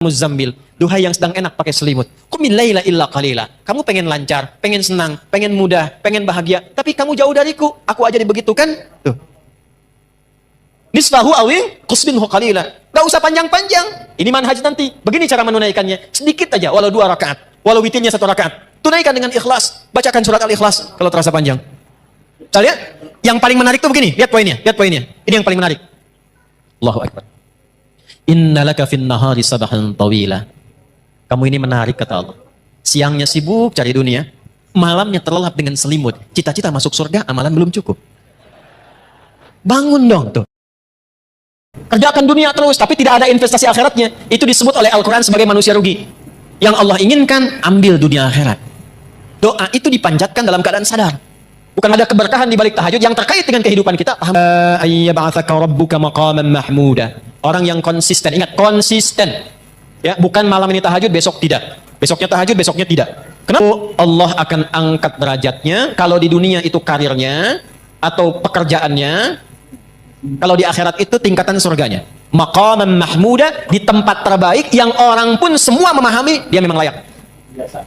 Muzammil, duhai yang sedang enak pakai selimut. Qumil laila illa qalila. Kamu pengen lancar, pengen senang, pengen mudah, pengen bahagia, tapi kamu jauh dariku. Aku aja dibegitukan. Tuh. Nisfahu awin qusminhu qalila. Gak usah panjang-panjang. Ini manhaj nanti. Begini cara menunaikannya. Sedikit aja, walau 2 rakaat, walau witirnya 1 rakaat. Tunaikan dengan ikhlas. Bacakan surat Al-Ikhlas kalau terasa panjang. Kita lihat, yang paling menarik tuh begini. Lihat poinnya, lihat poinnya. Ini yang paling menarik. Allahu Akbar. Innalaka fin nahari sabahan tawila. Kamu ini menarik kata Allah. Siangnya sibuk cari dunia, malamnya terlelap dengan selimut. Cita-cita masuk surga, amalan belum cukup. Bangun dong tuh. Kerjakan dunia terus, tapi tidak ada investasi akhiratnya. Itu disebut oleh Al-Quran sebagai manusia rugi. Yang Allah inginkan, ambil dunia akhirat. Doa itu dipanjatkan dalam keadaan sadar. Bukan ada keberkahan di balik tahajud yang terkait dengan kehidupan kita. Ayyab'atsaka rabbuka maqaman mahmuda. Orang yang konsisten, ingat konsisten. Ya, bukan malam ini tahajud, besok tidak. Besoknya tahajud, besoknya tidak. Kenapa? Allah akan angkat derajatnya kalau di dunia itu karirnya atau pekerjaannya, kalau di akhirat itu tingkatan surganya. Maqaman mahmuda, di tempat terbaik yang orang pun semua memahami dia memang layak.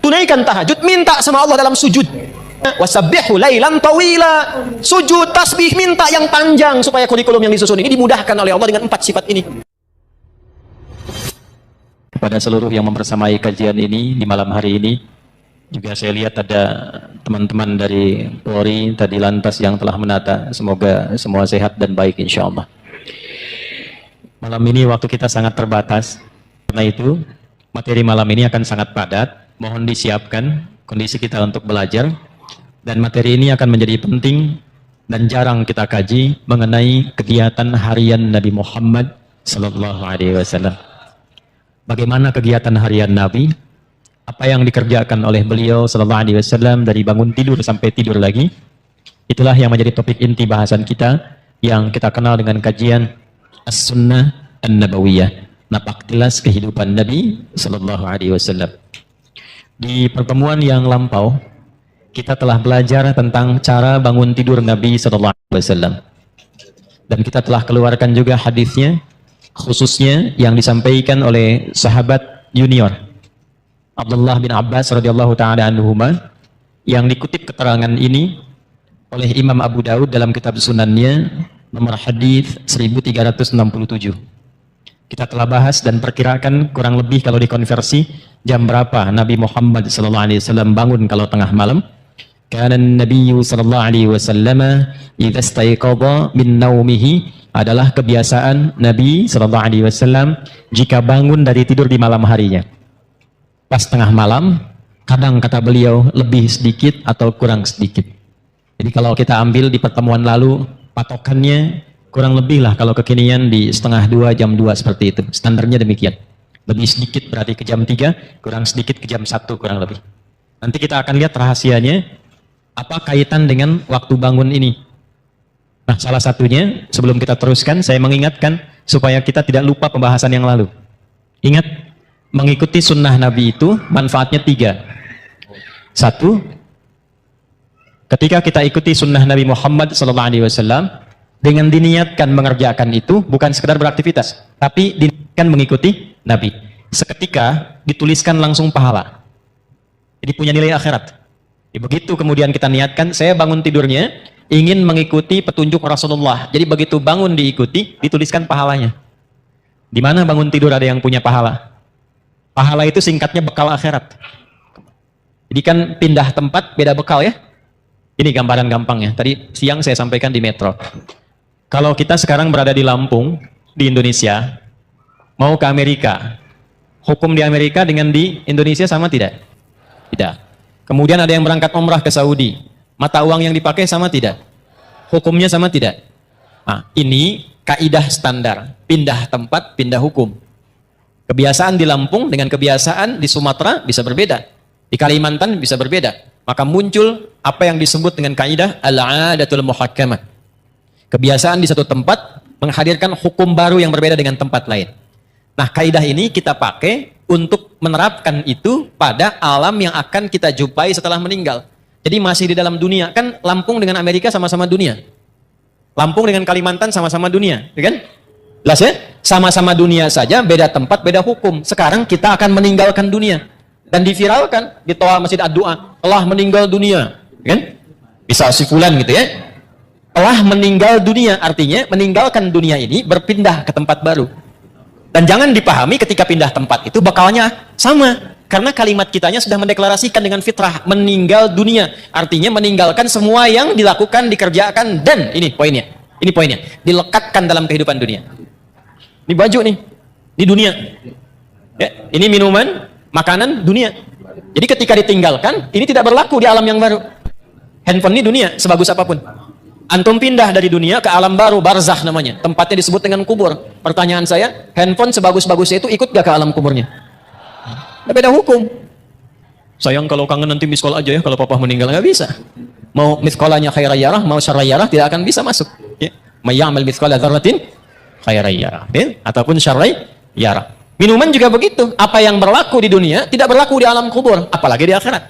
Tunaikan tahajud, minta sama Allah dalam sujud. Wasabbihu lailan tawila. Sujud tasbih, minta yang panjang supaya kurikulum yang disusun ini dimudahkan oleh Allah dengan 4 sifat ini. Kepada seluruh yang membersamai kajian ini di malam hari ini, juga saya lihat ada teman-teman dari Polri tadi Lantas yang telah menata. Semoga semua sehat dan baik insyaallah. Malam ini waktu kita sangat terbatas, karena itu materi malam ini akan sangat padat. Mohon disiapkan kondisi kita untuk belajar. Dan materi ini akan menjadi penting dan jarang kita kaji mengenai kegiatan harian Nabi Muhammad Sallallahu Alaihi Wasallam. Bagaimana kegiatan harian Nabi? Apa yang dikerjakan oleh beliau Sallallahu Alaihi Wasallam dari bangun tidur sampai tidur lagi? Itulah yang menjadi topik inti bahasan kita yang kita kenal dengan kajian As-Sunnah An-Nabawiyah. Napak tilas kehidupan Nabi Sallallahu Alaihi Wasallam. Di pertemuan yang lampau, kita telah belajar tentang cara bangun tidur Nabi Sallallahu Alaihi Wasallam, dan kita telah keluarkan juga hadisnya, khususnya yang disampaikan oleh sahabat junior Abdullah bin Abbas radhiyallahu taala anhuma, yang dikutip keterangan ini oleh Imam Abu Daud dalam kitab Sunannya nomor hadis 1367. Kita telah bahas dan perkirakan kurang lebih kalau dikonversi jam berapa Nabi Muhammad Sallallahu Alaihi Wasallam bangun kalau tengah malam. Karena Nabi Sallallahu Alaihi Wasallam idza istayqadha min naumihi, adalah kebiasaan Nabi Sallallahu Alaihi Wasallam jika bangun dari tidur di malam harinya. Pas tengah malam, kadang kata beliau lebih sedikit atau kurang sedikit. Jadi kalau kita ambil di pertemuan lalu, patokannya kurang lebih lah kalau kekinian di 1:30 jam 2 seperti itu. Standarnya demikian. Lebih sedikit berarti ke jam 3, kurang sedikit ke jam 1 kurang lebih. Nanti kita akan lihat rahasianya. Apa kaitan dengan waktu bangun ini? Nah, salah satunya, sebelum kita teruskan, saya mengingatkan supaya kita tidak lupa pembahasan yang lalu. Ingat, mengikuti sunnah Nabi itu manfaatnya 3. 1, ketika kita ikuti sunnah Nabi Muhammad SAW, dengan diniatkan mengerjakan itu, bukan sekedar beraktivitas, tapi diniatkan mengikuti Nabi. Seketika dituliskan langsung pahala. Jadi punya nilai akhirat. Begitu kemudian kita niatkan, saya bangun tidurnya ingin mengikuti petunjuk Rasulullah. Jadi begitu bangun diikuti, dituliskan pahalanya. Di mana bangun tidur ada yang punya pahala? Pahala itu singkatnya bekal akhirat. Jadi kan pindah tempat beda bekal ya. Ini gambaran gampangnya. Tadi siang saya sampaikan di Metro. Kalau kita sekarang berada di Lampung, di Indonesia, mau ke Amerika, hukum di Amerika dengan di Indonesia sama tidak? Tidak. Kemudian ada yang berangkat umrah ke Saudi, mata uang yang dipakai sama tidak? Hukumnya sama tidak? Nah, ini kaidah standar, pindah tempat, pindah hukum. Kebiasaan di Lampung dengan kebiasaan di Sumatera bisa berbeda, di Kalimantan bisa berbeda. Maka muncul apa yang disebut dengan kaidah al-'adatul muhakkamah. Kebiasaan di satu tempat menghadirkan hukum baru yang berbeda dengan tempat lain. Nah, kaidah ini kita pakai untuk menerapkan itu pada alam yang akan kita jumpai setelah meninggal. Jadi masih di dalam dunia. Kan Lampung dengan Amerika sama-sama dunia. Lampung dengan Kalimantan sama-sama dunia, ya kan? Jelas ya? Sama-sama dunia saja, beda tempat, beda hukum. Sekarang kita akan meninggalkan dunia. Dan diviralkan di toa Masjid Ad-Du'a, telah meninggal dunia. Kan? Bisa si fulan gitu ya. Telah meninggal dunia, artinya meninggalkan dunia ini, berpindah ke tempat baru. Dan jangan dipahami ketika pindah tempat itu bakalnya sama. Karena kalimat kitanya sudah mendeklarasikan dengan fitrah, meninggal dunia. Artinya meninggalkan semua yang dilakukan, dikerjakan, dan ini poinnya, dilekatkan dalam kehidupan dunia. Ini baju nih, di dunia. Ya, ini minuman, makanan, dunia. Jadi ketika ditinggalkan, ini tidak berlaku di alam yang baru. Handphone ini dunia, sebagus apapun. Antum pindah dari dunia ke alam baru, barzakh namanya. Tempatnya disebut dengan kubur. Pertanyaan saya, handphone sebagus-bagusnya itu ikut gak ke alam kuburnya? Beda hukum. Sayang kalau kangen nanti miskol aja ya, kalau papa meninggal nggak bisa. Mau miskolanya khairayyarah, mau syarrayyarah tidak akan bisa masuk. Ya. Mayya'mal miskola dzarratin khairayyarah, ya? Ataupun syarrayyarah. Minuman juga begitu. Apa yang berlaku di dunia tidak berlaku di alam kubur, apalagi di akhirat.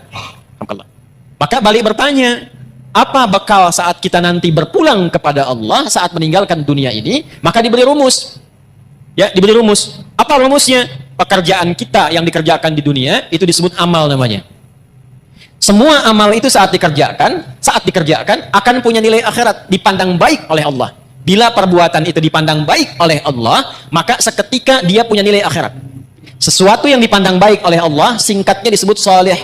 Maka balik bertanya, apa bekal saat kita nanti berpulang kepada Allah saat meninggalkan dunia ini? Maka diberi rumus. Ya, diberi rumus. Apa rumusnya? Pekerjaan kita yang dikerjakan di dunia itu disebut amal namanya. Semua amal itu saat dikerjakan akan punya nilai akhirat, dipandang baik oleh Allah. Bila perbuatan itu dipandang baik oleh Allah, maka seketika dia punya nilai akhirat. Sesuatu yang dipandang baik oleh Allah, singkatnya disebut saleh.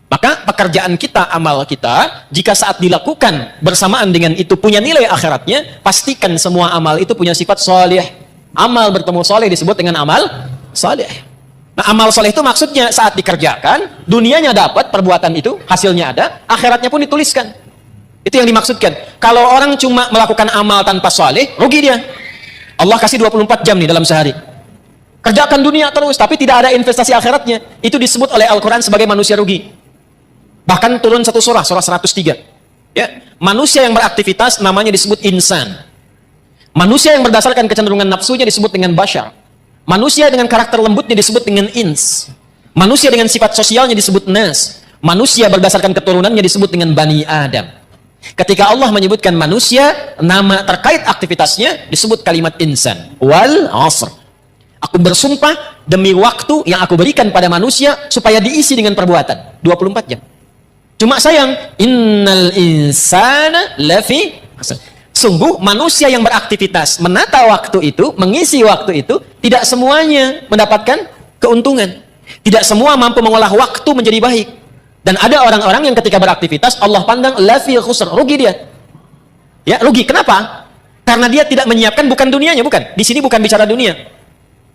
Maka pekerjaan kita, amal kita, jika saat dilakukan bersamaan dengan itu punya nilai akhiratnya, pastikan semua amal itu punya sifat saleh. Amal bertemu saleh disebut dengan amal saleh. Nah, amal saleh itu maksudnya saat dikerjakan, dunianya dapat perbuatan itu, hasilnya ada, akhiratnya pun dituliskan. Itu yang dimaksudkan. Kalau orang cuma melakukan amal tanpa saleh, rugi dia. Allah kasih 24 jam nih dalam sehari. Kerjakan dunia terus, tapi tidak ada investasi akhiratnya. Itu disebut oleh Al-Quran sebagai manusia rugi. Bahkan turun satu surah 103. Ya, manusia yang beraktivitas namanya disebut insan. Manusia yang berdasarkan kecenderungan nafsunya disebut dengan bashar. Manusia dengan karakter lembutnya disebut dengan ins. Manusia dengan sifat sosialnya disebut nas. Manusia berdasarkan keturunannya disebut dengan Bani Adam. Ketika Allah menyebutkan manusia, nama terkait aktivitasnya disebut kalimat insan. Wal asr. Aku bersumpah demi waktu yang aku berikan pada manusia supaya diisi dengan perbuatan. 24 jam. Cuma sayang, innal insana lafi sungguh manusia yang beraktivitas menata waktu itu, mengisi waktu itu, tidak semuanya mendapatkan keuntungan. Tidak semua mampu mengolah waktu menjadi baik. Dan ada orang-orang yang ketika beraktivitas Allah pandang lafi khusr, rugi dia. Ya, rugi. Kenapa? Karena dia tidak menyiapkan bukan dunianya, bukan. Di sini bukan bicara dunia.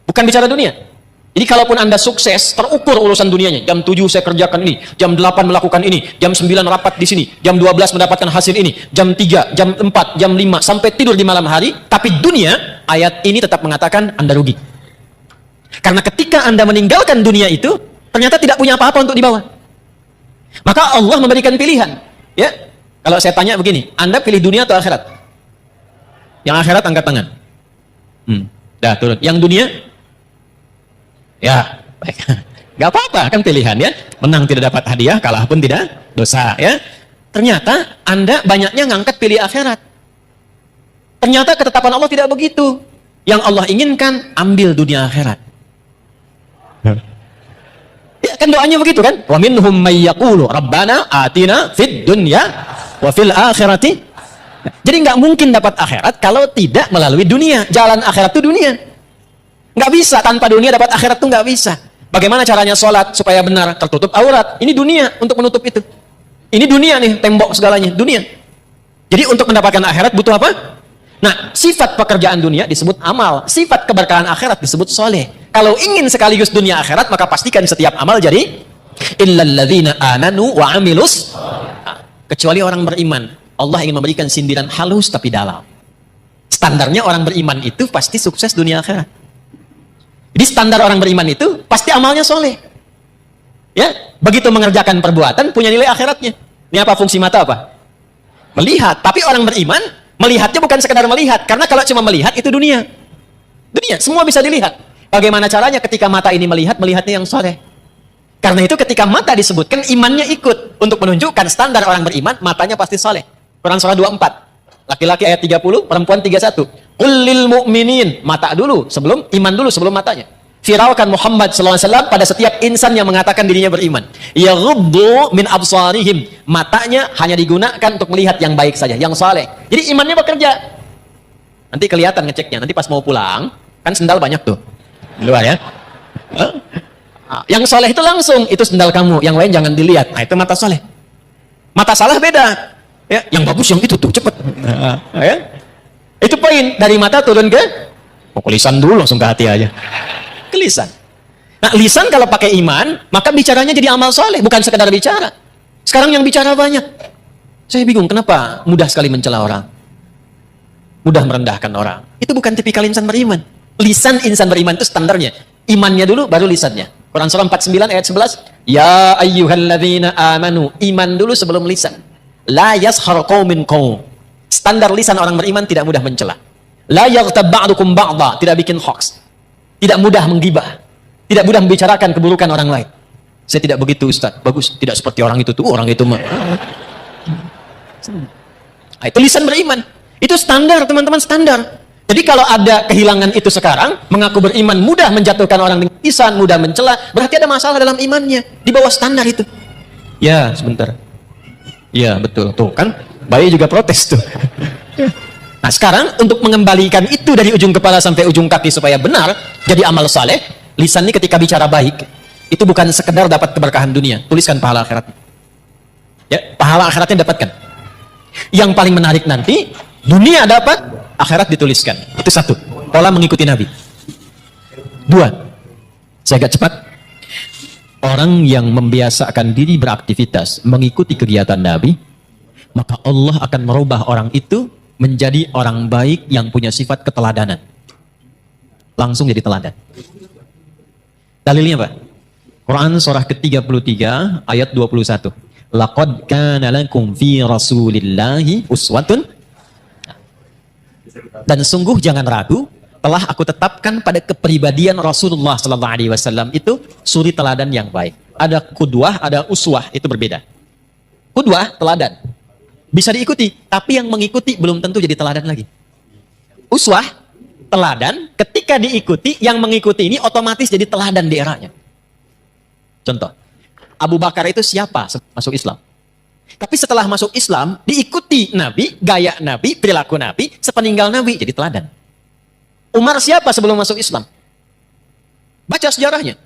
Bukan bicara dunia. Jadi kalaupun Anda sukses, terukur urusan dunianya. Jam 7 saya kerjakan ini, jam 8 melakukan ini, jam 9 rapat di sini, jam 12 mendapatkan hasil ini, jam 3, jam 4, jam 5, sampai tidur di malam hari. Tapi dunia, ayat ini tetap mengatakan Anda rugi. Karena ketika Anda meninggalkan dunia itu, ternyata tidak punya apa-apa untuk dibawa. Maka Allah memberikan pilihan. Ya, kalau saya tanya begini, Anda pilih dunia atau akhirat? Yang akhirat angkat tangan. Dah turun. Yang dunia? Ya, baik. Gak apa-apa, kan pilihan ya. Menang tidak dapat hadiah, kalah pun tidak dosa ya. Ternyata Anda banyaknya ngangkat pilih akhirat. Ternyata ketetapan Allah tidak begitu. Yang Allah inginkan, ambil dunia akhirat. Ya kan doanya begitu kan? Wa minhum may yaqulu rabbana atina fid dunya wa fil akhirati. Jadi nggak mungkin dapat akhirat kalau tidak melalui dunia. Jalan akhirat itu dunia. Nggak bisa, tanpa dunia dapat akhirat tuh nggak bisa. Bagaimana caranya sholat supaya benar? Tertutup aurat. Ini dunia untuk menutup itu. Ini dunia nih, tembok segalanya, dunia. Jadi untuk mendapatkan akhirat butuh apa? Nah, sifat pekerjaan dunia disebut amal. Sifat keberkahan akhirat disebut soleh. Kalau ingin sekaligus dunia akhirat, maka pastikan setiap amal jadi illalladzina amanu wa amilus. Kecuali orang beriman. Allah ingin memberikan sindiran halus tapi dalam. Standarnya orang beriman itu pasti sukses dunia akhirat. Jadi standar orang beriman itu pasti amalnya soleh. Ya, begitu mengerjakan perbuatan punya nilai akhiratnya. Ini apa fungsi mata apa? Melihat. Tapi orang beriman melihatnya bukan sekedar melihat, karena kalau cuma melihat itu dunia. Dunia, semua bisa dilihat. Bagaimana caranya ketika mata ini melihat, melihatnya yang soleh? Karena itu ketika mata disebutkan imannya ikut untuk menunjukkan standar orang beriman, matanya pasti soleh. Quran surah 24. Laki-laki ayat 30, perempuan 31. Qul lil mu'minin, mata dulu sebelum iman dulu sebelum matanya. Viralkan Muhammad SAW pada setiap insan yang mengatakan dirinya beriman. Yaghuddu min absarihim, matanya hanya digunakan untuk melihat yang baik saja, yang saleh. Jadi imannya bekerja. Nanti kelihatan ngeceknya. Nanti pas mau pulang, kan sendal banyak tuh di luar ya. Yang saleh itu langsung, itu sendal kamu, yang lain jangan dilihat. Nah, itu mata saleh. Mata salah beda. Ya, yang bagus yang itu tuh, cepet. Ya. Itu poin, dari mata turun ke lisan dulu, langsung ke hati aja. Ke lisan. Nah, lisan kalau pakai iman, maka bicaranya jadi amal soleh, bukan sekedar bicara. Sekarang yang bicara banyak. Saya bingung, kenapa mudah sekali mencela orang? Mudah merendahkan orang. Itu bukan tipikal insan beriman. Lisan insan beriman itu standarnya. Imannya dulu, baru lisannya. Quran surah 49 ayat 11. Ya ayyuhalladzina amanu. Iman dulu sebelum lisan. La yaskhar qaumin qaum. Standar lisan orang beriman tidak mudah mencela. La yaghtab ba'dukum ba'dha, tidak bikin hoax. Tidak mudah menggibah. Tidak mudah membicarakan keburukan orang lain. Saya tidak begitu, Ustaz. Bagus, tidak seperti orang itu tuh, orang itu mah. Nah, itu lisan beriman. Itu standar, teman-teman, standar. Jadi kalau ada kehilangan itu sekarang, mengaku beriman mudah menjatuhkan orang dengan lisan, mudah mencela, berarti ada masalah dalam imannya. Di bawah standar itu. Ya, sebentar. Ya, betul. Tuh kan, bayi juga protes tuh. Nah, sekarang untuk mengembalikan itu dari ujung kepala sampai ujung kaki supaya benar jadi amal saleh, lisan ini ketika bicara baik, itu bukan sekedar dapat keberkahan dunia, tuliskan pahala akhirat. Ya, pahala akhiratnya dapatkan. Yang paling menarik nanti, dunia dapat, akhirat dituliskan. Itu satu, pola mengikuti Nabi. Dua, saya agak cepat. Orang yang membiasakan diri beraktivitas, mengikuti kegiatan Nabi, maka Allah akan merubah orang itu menjadi orang baik yang punya sifat keteladanan. Langsung jadi teladan. Dalilnya apa? Quran surah ke-33 ayat 21. Laqad kana lakum fi Rasulillahi uswatun. Dan sungguh jangan ragu, telah aku tetapkan pada kepribadian Rasulullah sallallahu alaihi wasallam itu suri teladan yang baik. Ada qudwah, ada uswah, itu berbeda. Qudwah teladan. Bisa diikuti, tapi yang mengikuti belum tentu jadi teladan lagi. Uswah, teladan, ketika diikuti, yang mengikuti ini otomatis jadi teladan di eranya. Contoh, Abu Bakar itu siapa masuk Islam? Tapi setelah masuk Islam, diikuti Nabi, gaya Nabi, perilaku Nabi, sepeninggal Nabi, jadi teladan. Umar siapa sebelum masuk Islam? Baca sejarahnya.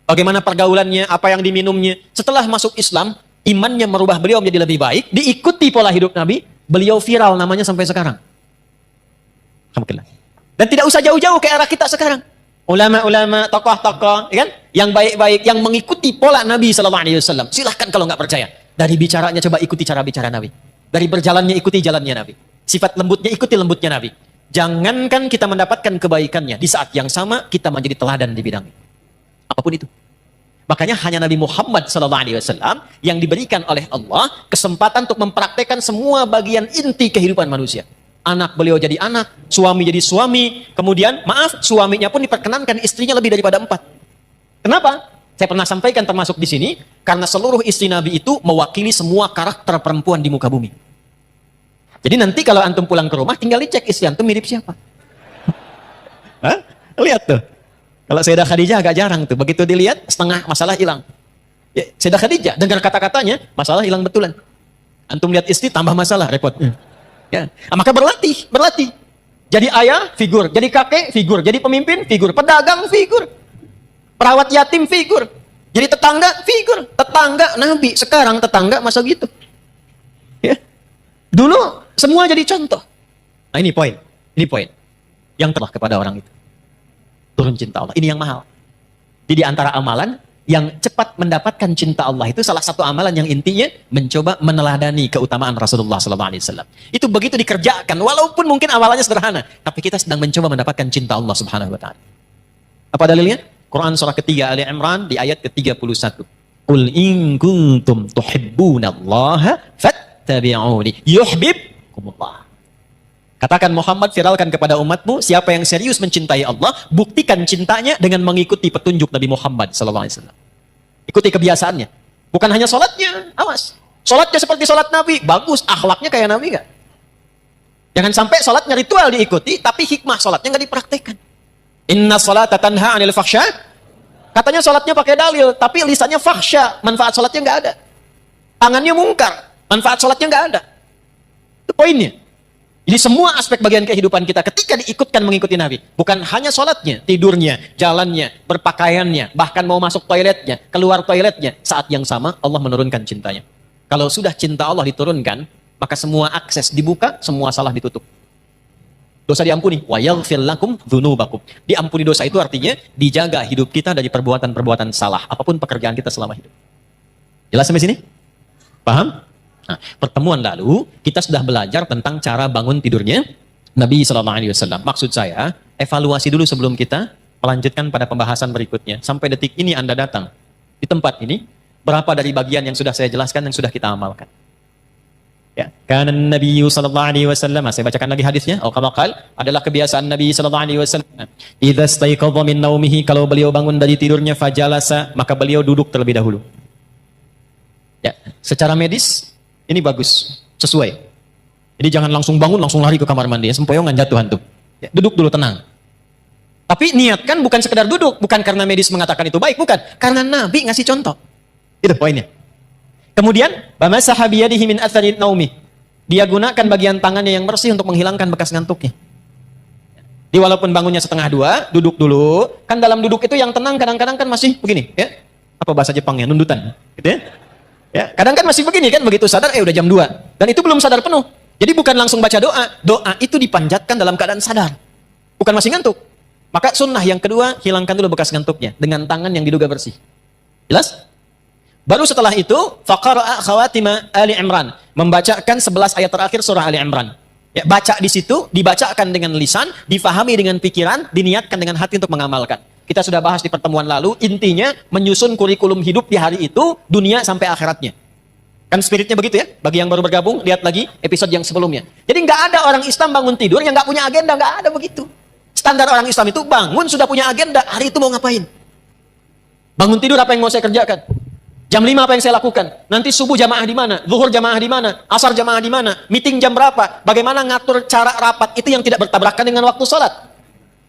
Bagaimana pergaulannya, apa yang diminumnya. Setelah masuk Islam, imannya merubah beliau menjadi lebih baik, diikuti pola hidup Nabi, beliau viral namanya sampai sekarang. Alhamdulillah. Dan tidak usah jauh-jauh ke era kita sekarang. Ulama-ulama, tokoh-tokoh, kan? Yang baik-baik, yang mengikuti pola Nabi SAW. Silahkan kalau nggak percaya. Dari bicaranya coba ikuti cara bicara Nabi. Dari berjalannya ikuti jalannya Nabi. Sifat lembutnya ikuti lembutnya Nabi. Jangankan kita mendapatkan kebaikannya, di saat yang sama kita menjadi teladan di bidang apapun itu. Makanya hanya Nabi Muhammad SAW yang diberikan oleh Allah kesempatan untuk mempraktekkan semua bagian inti kehidupan manusia. Anak beliau jadi anak, suami jadi suami, kemudian maaf, suaminya pun diperkenankan istrinya lebih daripada 4. Kenapa? Saya pernah sampaikan termasuk di sini, karena seluruh istri Nabi itu mewakili semua karakter perempuan di muka bumi. Jadi nanti kalau antum pulang ke rumah, tinggal dicek istri antum mirip siapa. Hah? Lihat tuh. Kalau Sayyidah Khadijah agak jarang tuh. Begitu dilihat, setengah masalah hilang. Ya, Sayyidah Khadijah, dengar kata-katanya, masalah hilang betulan. Antum lihat istri, tambah masalah, repot. Ya. Maka berlatih. Jadi ayah, figur. Jadi kakek, figur. Jadi pemimpin, figur. Pedagang, figur. Perawat yatim, figur. Jadi tetangga, figur. Tetangga Nabi. Sekarang tetangga masa gitu. Ya. Dulu semua jadi contoh. Nah ini poin. Yang telah kepada orang itu. Turun cinta Allah. Ini yang mahal. Jadi antara amalan yang cepat mendapatkan cinta Allah itu salah satu amalan yang intinya mencoba meneladani keutamaan Rasulullah SAW. Itu begitu dikerjakan, walaupun mungkin awalannya sederhana, tapi kita sedang mencoba mendapatkan cinta Allah Subhanahu Wa Taala. Apa dalilnya? Quran surah ketiga Ali Imran di ayat ke-31. Qul in kuntum tuhibbunallaha fattabi'uni yuhibbukumullah. Katakan Muhammad, viralkan kepada umatmu, siapa yang serius mencintai Allah, buktikan cintanya dengan mengikuti petunjuk Nabi Muhammad SAW. Ikuti kebiasaannya. Bukan hanya sholatnya, awas. Sholatnya seperti sholat Nabi, bagus. Akhlaknya kayak Nabi nggak? Jangan sampai sholatnya ritual diikuti, tapi hikmah sholatnya nggak dipraktekkan. Inna sholata tanha anil fakhsya. Katanya sholatnya pakai dalil, tapi lisannya fakhsya, manfaat sholatnya nggak ada. Tangannya mungkar, manfaat sholatnya nggak ada. Itu poinnya. Jadi semua aspek bagian kehidupan kita ketika diikutkan mengikuti Nabi, bukan hanya sholatnya, tidurnya, jalannya, berpakaiannya, bahkan mau masuk toiletnya, keluar toiletnya, saat yang sama Allah menurunkan cintanya. Kalau sudah cinta Allah diturunkan, maka semua akses dibuka, semua salah ditutup. Dosa diampuni. Wa yaghfir lakum dzunubakum. Diampuni dosa itu artinya dijaga hidup kita dari perbuatan-perbuatan salah, apapun pekerjaan kita selama hidup. Jelas sampai sini? Paham? Nah, pertemuan lalu kita sudah belajar tentang cara bangun tidurnya Nabi SAW. Maksud saya, evaluasi dulu sebelum kita melanjutkan pada pembahasan berikutnya. Sampai detik ini Anda datang di tempat ini, berapa dari bagian yang sudah saya jelaskan yang sudah kita amalkan? Ya, karena Nabi SAW, saya bacakan lagi hadisnya. Adalah kebiasaan Nabi SAW. Idza staiqadha min naumihi, kalau beliau bangun dari tidurnya, fajalasa, maka beliau duduk terlebih dahulu. Ya, secara medis ini bagus, sesuai. Jadi jangan langsung bangun, langsung lari ke kamar mandi, sempoyongan jatuh hantu. Ya, duduk dulu tenang. Tapi niatkan bukan sekedar duduk, bukan karena medis mengatakan itu baik, bukan. Karena Nabi ngasih contoh. Itu poinnya. Kemudian, bamasaha biyadihi min athari naumi. Dia gunakan bagian tangannya yang bersih untuk menghilangkan bekas ngantuknya. Jadi walaupun bangunnya setengah dua, duduk dulu. Kan dalam duduk itu yang tenang kadang-kadang kan masih begini, ya. Apa bahasa Jepangnya? Nundutan, gitu ya. Ya, kadang kan masih begini kan, begitu sadar udah jam 2. Dan itu belum sadar penuh. Jadi bukan langsung baca doa. Doa itu dipanjatkan dalam keadaan sadar. Bukan masih ngantuk. Maka sunnah yang kedua, hilangkan dulu bekas ngantuknya dengan tangan yang diduga bersih. Jelas? Baru setelah itu, faqara'a khawatima Ali Imran, membacakan 11 ayat terakhir surah Ali Imran. Ya, baca di situ, dibacakan dengan lisan, difahami dengan pikiran, diniatkan dengan hati untuk mengamalkan. Kita sudah bahas di pertemuan lalu, intinya menyusun kurikulum hidup di hari itu, dunia sampai akhiratnya. Kan spiritnya begitu ya? Bagi yang baru bergabung, lihat lagi episode yang sebelumnya. Jadi nggak ada orang Islam bangun tidur yang nggak punya agenda, nggak ada begitu. Standar orang Islam itu bangun sudah punya agenda, hari itu mau ngapain? Bangun tidur apa yang mau saya kerjakan? Jam 5 apa yang saya lakukan? Nanti subuh jamaah di mana? Zuhur jamaah di mana? Asar jamaah di mana? Meeting jam berapa? Bagaimana ngatur cara rapat itu yang tidak bertabrakan dengan waktu sholat?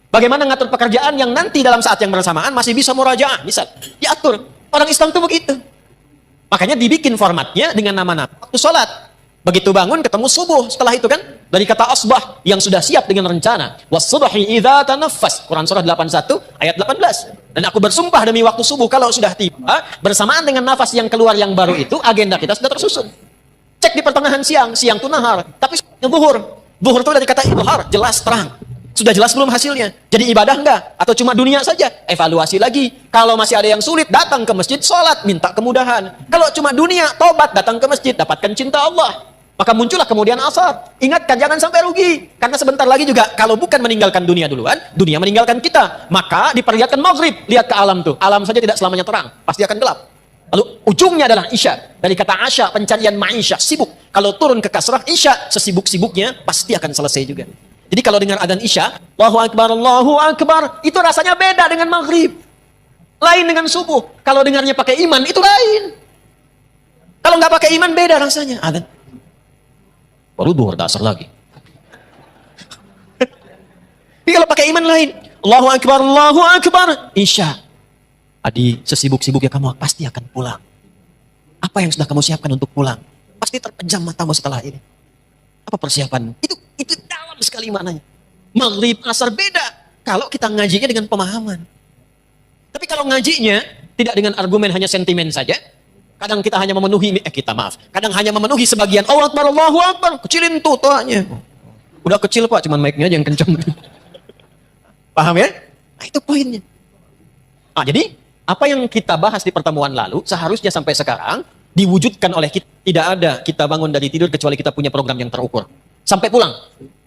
Bagaimana ngatur pekerjaan yang nanti dalam saat yang bersamaan masih bisa murajaah? Misal, diatur. Orang Islam itu begitu. Makanya dibikin formatnya dengan nama-nama waktu sholat. Begitu bangun ketemu subuh. Setelah itu kan dari kata asbah yang sudah siap dengan rencana. Was-subhi idza tanaffas. Quran surah 81 ayat 18. Dan aku bersumpah demi waktu subuh kalau sudah tiba bersamaan dengan nafas yang keluar yang baru itu, agenda kita sudah tersusun. Cek di pertengahan siang, siang itu nahar, tapi zuhur. Zuhur itu dari kata idhar, jelas terang. Sudah jelas belum hasilnya? Jadi ibadah enggak? Atau cuma dunia saja? Evaluasi lagi. Kalau masih ada yang sulit, datang ke masjid, sholat, minta kemudahan. Kalau cuma dunia, tobat, datang ke masjid, dapatkan cinta Allah. Maka muncullah kemudian asar. Ingatkan, jangan sampai rugi. Karena sebentar lagi juga, kalau bukan meninggalkan dunia duluan, dunia meninggalkan kita. Maka diperlihatkan maghrib. Lihat ke alam tuh. Alam saja tidak selamanya terang. Pasti akan gelap. Lalu ujungnya adalah isya. Dari kata asya, pencarian ma'isya, sibuk. Kalau turun ke kasrah, isya, sesibuk-sibuknya, pasti akan selesai juga. Jadi kalau dengar adzan isya, Allahu Akbar, itu rasanya beda dengan maghrib. Lain dengan subuh. Kalau dengarnya pakai iman, itu lain. Kalau nggak pakai iman, beda rasanya. Adzan. Baru duhur dasar lagi. Tapi kalau pakai iman lain, Allahu Akbar, isya. Adi, sesibuk-sibuknya kamu pasti akan pulang. Apa yang sudah kamu siapkan untuk pulang? Pasti terpejam matamu setelah ini. Apa persiapan? Itu dalam sekali maknanya. Maghrib, asar beda. Kalau kita ngajinya dengan pemahaman. Tapi kalau ngajinya tidak dengan argumen hanya sentimen saja, kadang kita hanya memenuhi, kadang hanya memenuhi sebagian. Allahu Akbar, kecilin tuh toanya. Udah kecil Pak, cuman mic-nya aja yang kencang. Paham ya? Nah, itu poinnya. Nah, jadi apa yang kita bahas di pertemuan lalu seharusnya sampai sekarang diwujudkan oleh kita. Tidak ada kita bangun dari tidur kecuali kita punya program yang terukur. Sampai pulang.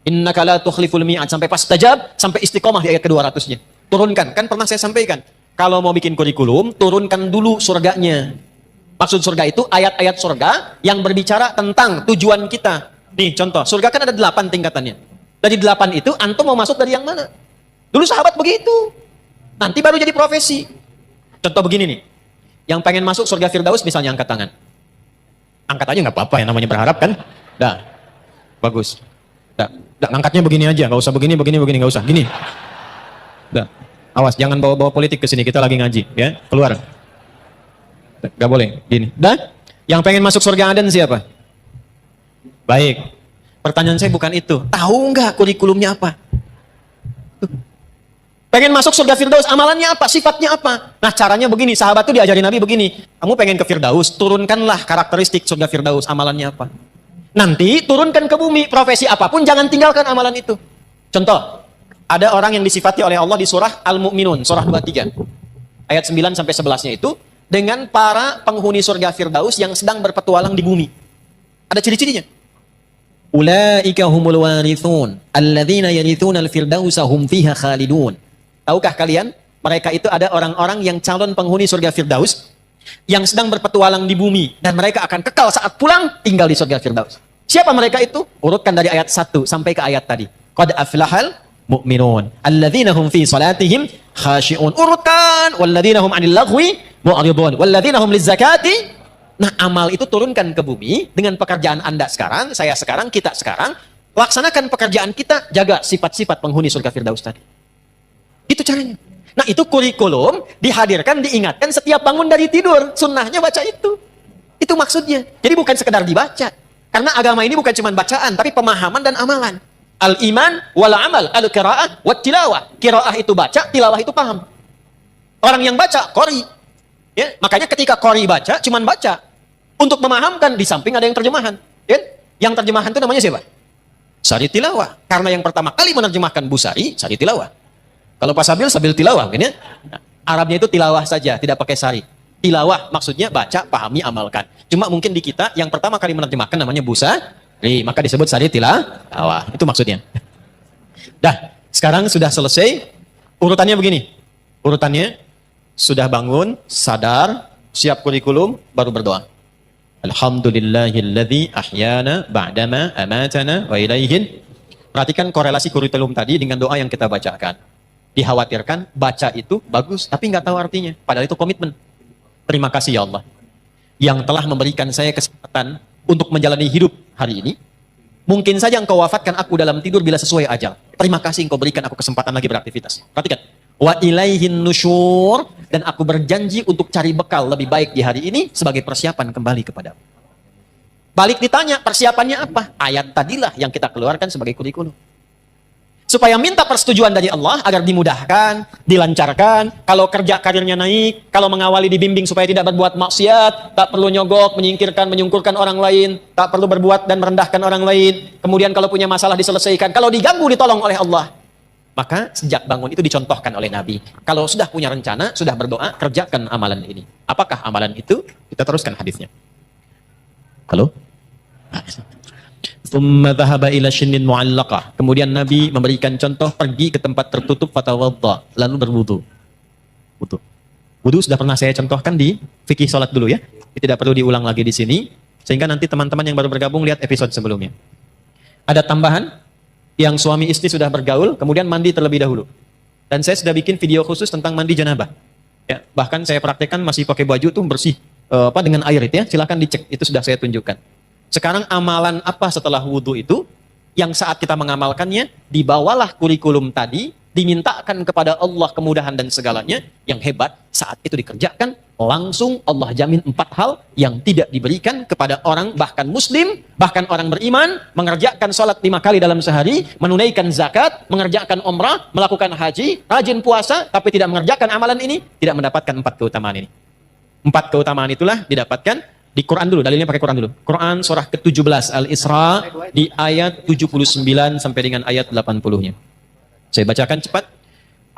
Innaka la tukhliful mi'ad, sampai pas tajab, sampai istiqomah di ayat ke-200-nya. Turunkan, kan pernah saya sampaikan. Kalau mau bikin kurikulum, turunkan dulu surganya. Maksud surga itu ayat-ayat surga yang berbicara tentang tujuan kita. Nih contoh, surga kan ada 8 tingkatannya. Dari 8 itu, antum mau masuk dari yang mana? Dulu sahabat begitu. Nanti baru jadi profesi. Contoh begini nih. Yang pengen masuk surga Firdaus misalnya angkat tangan. Angkat aja nggak apa-apa, yang namanya berharap kan. Dah. Bagus. Dah. Nggak, ngangkatnya begini aja, nggak usah begini, nggak usah. Gini. Udah. Awas, jangan bawa-bawa politik ke sini. Kita lagi ngaji, ya. Keluar. Nggak boleh. Gini. Dan yang pengen masuk surga Aden siapa? Baik. Pertanyaan saya bukan itu. Tahu nggak kurikulumnya apa? Pengen masuk surga Firdaus, amalannya apa? Sifatnya apa? Nah, caranya begini. Sahabat tuh diajari Nabi begini. Kamu pengen ke Firdaus, turunkanlah karakteristik surga Firdaus, amalannya apa? Nanti turunkan ke bumi, profesi apapun, jangan tinggalkan amalan itu. Contoh, ada orang yang disifati oleh Allah di surah Al-Mu'minun, surah 23. Ayat 9 sampai 11-nya itu, dengan para penghuni surga Firdaus yang sedang berpetualang di bumi. Ada ciri-cirinya. Ulaika humul warithun, alladzina yarithuna al-firdausa hum fiha khalidun. Tahukah kalian, mereka itu ada orang-orang yang calon penghuni surga Firdaus yang sedang berpetualang di bumi dan mereka akan kekal saat pulang tinggal di surga Firdaus. Siapa mereka itu? Urutkan dari ayat 1 sampai ke ayat tadi. Qad aflahal mu'minun alladzina hum fi salatihim khashi'un. Urutkan walladzina hum 'anil laghwi mu'ridun walladzina hum lizakati. Nah, amal itu turunkan ke bumi dengan pekerjaan Anda sekarang, saya sekarang, kita sekarang. Laksanakan pekerjaan kita, jaga sifat-sifat penghuni surga Firdaus tadi. Itu caranya. Nah, itu kurikulum dihadirkan, diingatkan setiap bangun dari tidur. Sunnahnya baca itu. Itu maksudnya. Jadi bukan sekedar dibaca. Karena agama ini bukan cuma bacaan, tapi pemahaman dan amalan. Al-iman wal amal, al-qira'ah wat tilawah. Qira'ah itu baca, tilawah itu paham. Orang yang baca, qori. Ya, makanya ketika qori baca, cuma baca. Untuk memahamkan, di samping ada yang terjemahan. Ya? Yang terjemahan itu namanya siapa? Sari tilawah. Karena yang pertama kali menerjemahkan Busari, Sari tilawah. Kalau Pak Sabil, Sabil tilawah. Mungkin ya? Nah, Arabnya itu tilawah saja, tidak pakai sari. Tilawah maksudnya baca, pahami, amalkan. Cuma mungkin di kita yang pertama kali menerjemahkan namanya Busari, maka disebut Sari tilawah. Itu maksudnya. Dah, sekarang sudah selesai. Urutannya begini. Urutannya sudah bangun, sadar, siap kurikulum, baru berdoa. Alhamdulillahilladzi ahyana ba'dama amatana wa ilaihin. Perhatikan korelasi kurikulum tadi dengan doa yang kita bacakan. Dikhawatirkan baca itu bagus tapi nggak tahu artinya, padahal itu komitmen. Terima kasih ya Allah yang telah memberikan saya kesempatan untuk menjalani hidup hari ini. Mungkin saja engkau wafatkan aku dalam tidur bila sesuai ajal. Terima kasih engkau berikan aku kesempatan lagi beraktivitas. Perhatikan, wa ilaihin nusyur, dan aku berjanji untuk cari bekal lebih baik di hari ini sebagai persiapan kembali kepadamu. Balik ditanya persiapannya apa? Ayat tadilah yang kita keluarkan sebagai kurikulum. Supaya minta persetujuan dari Allah agar dimudahkan, dilancarkan, kalau kerja karirnya naik, kalau mengawali dibimbing supaya tidak berbuat maksiat, tak perlu nyogok, menyingkirkan, menyungkurkan orang lain, tak perlu berbuat dan merendahkan orang lain. Kemudian kalau punya masalah diselesaikan, kalau diganggu ditolong oleh Allah. Maka sejak bangun itu dicontohkan oleh Nabi. Kalau sudah punya rencana, sudah berdoa, kerjakan amalan ini. Apakah amalan itu? Kita teruskan hadisnya. Halo? Tsumma dhahaba ila shinnin mu'allaqah. Kemudian Nabi memberikan contoh pergi ke tempat tertutup fatawadda, lalu berwudu. Wudu. Wudu sudah pernah saya contohkan di fikih salat dulu ya. Tidak perlu diulang lagi di sini sehingga nanti teman-teman yang baru bergabung lihat episode sebelumnya. Ada tambahan yang suami istri sudah bergaul kemudian mandi terlebih dahulu. Dan saya sudah bikin video khusus tentang mandi janabah. Ya, bahkan saya praktekkan masih pakai baju tuh bersih dengan air itu ya. Silakan dicek, itu sudah saya tunjukkan. Sekarang amalan apa setelah wudhu itu? Yang saat kita mengamalkannya, dibawalah kurikulum tadi, dimintakan kepada Allah kemudahan dan segalanya. Yang hebat, saat itu dikerjakan, langsung Allah jamin 4 hal yang tidak diberikan kepada orang, bahkan muslim, bahkan orang beriman, mengerjakan sholat 5 kali dalam sehari, menunaikan zakat, mengerjakan umrah, melakukan haji, rajin puasa, tapi tidak mengerjakan amalan ini, tidak mendapatkan 4 keutamaan ini. 4 keutamaan itulah didapatkan di Quran dulu, dalilnya pakai Quran dulu. Quran surah ke-17 Al-Isra di ayat 79 sampai dengan ayat 80-nya. Saya bacakan cepat.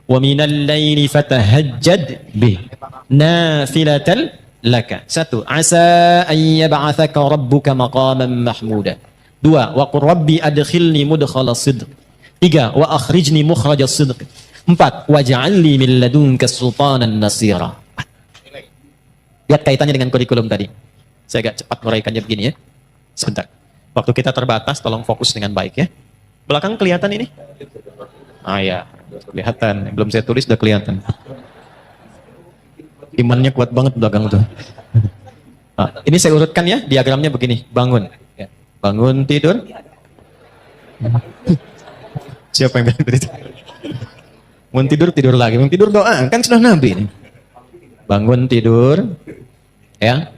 Wa minal laili fatahajjad bih nafilatan laka. 1. Asa an yab'atsaka rabbuka maqaman mahmuda. 2. Wa qur rabbi adkhilni mudkhala sidq. 3. Wa akhrijni mukhraja sidq. 4. Waj'alni min ladunka sultanan nasira. Lihat kaitannya dengan kurikulum tadi. Saya agak cepat menguraikannya begini ya. Sebentar. Waktu kita terbatas, tolong fokus dengan baik ya. Belakang kelihatan ini? Ah ya, kelihatan. Belum saya tulis udah kelihatan. Imannya kuat banget belakang tuh. Nah, ini saya urutkan ya, diagramnya begini. Bangun. Bangun tidur. Siapa yang bilang itu? Mau tidur, tidur lagi. Mau tidur doa. Kan sudah Nabi ini. Bangun tidur. Ya.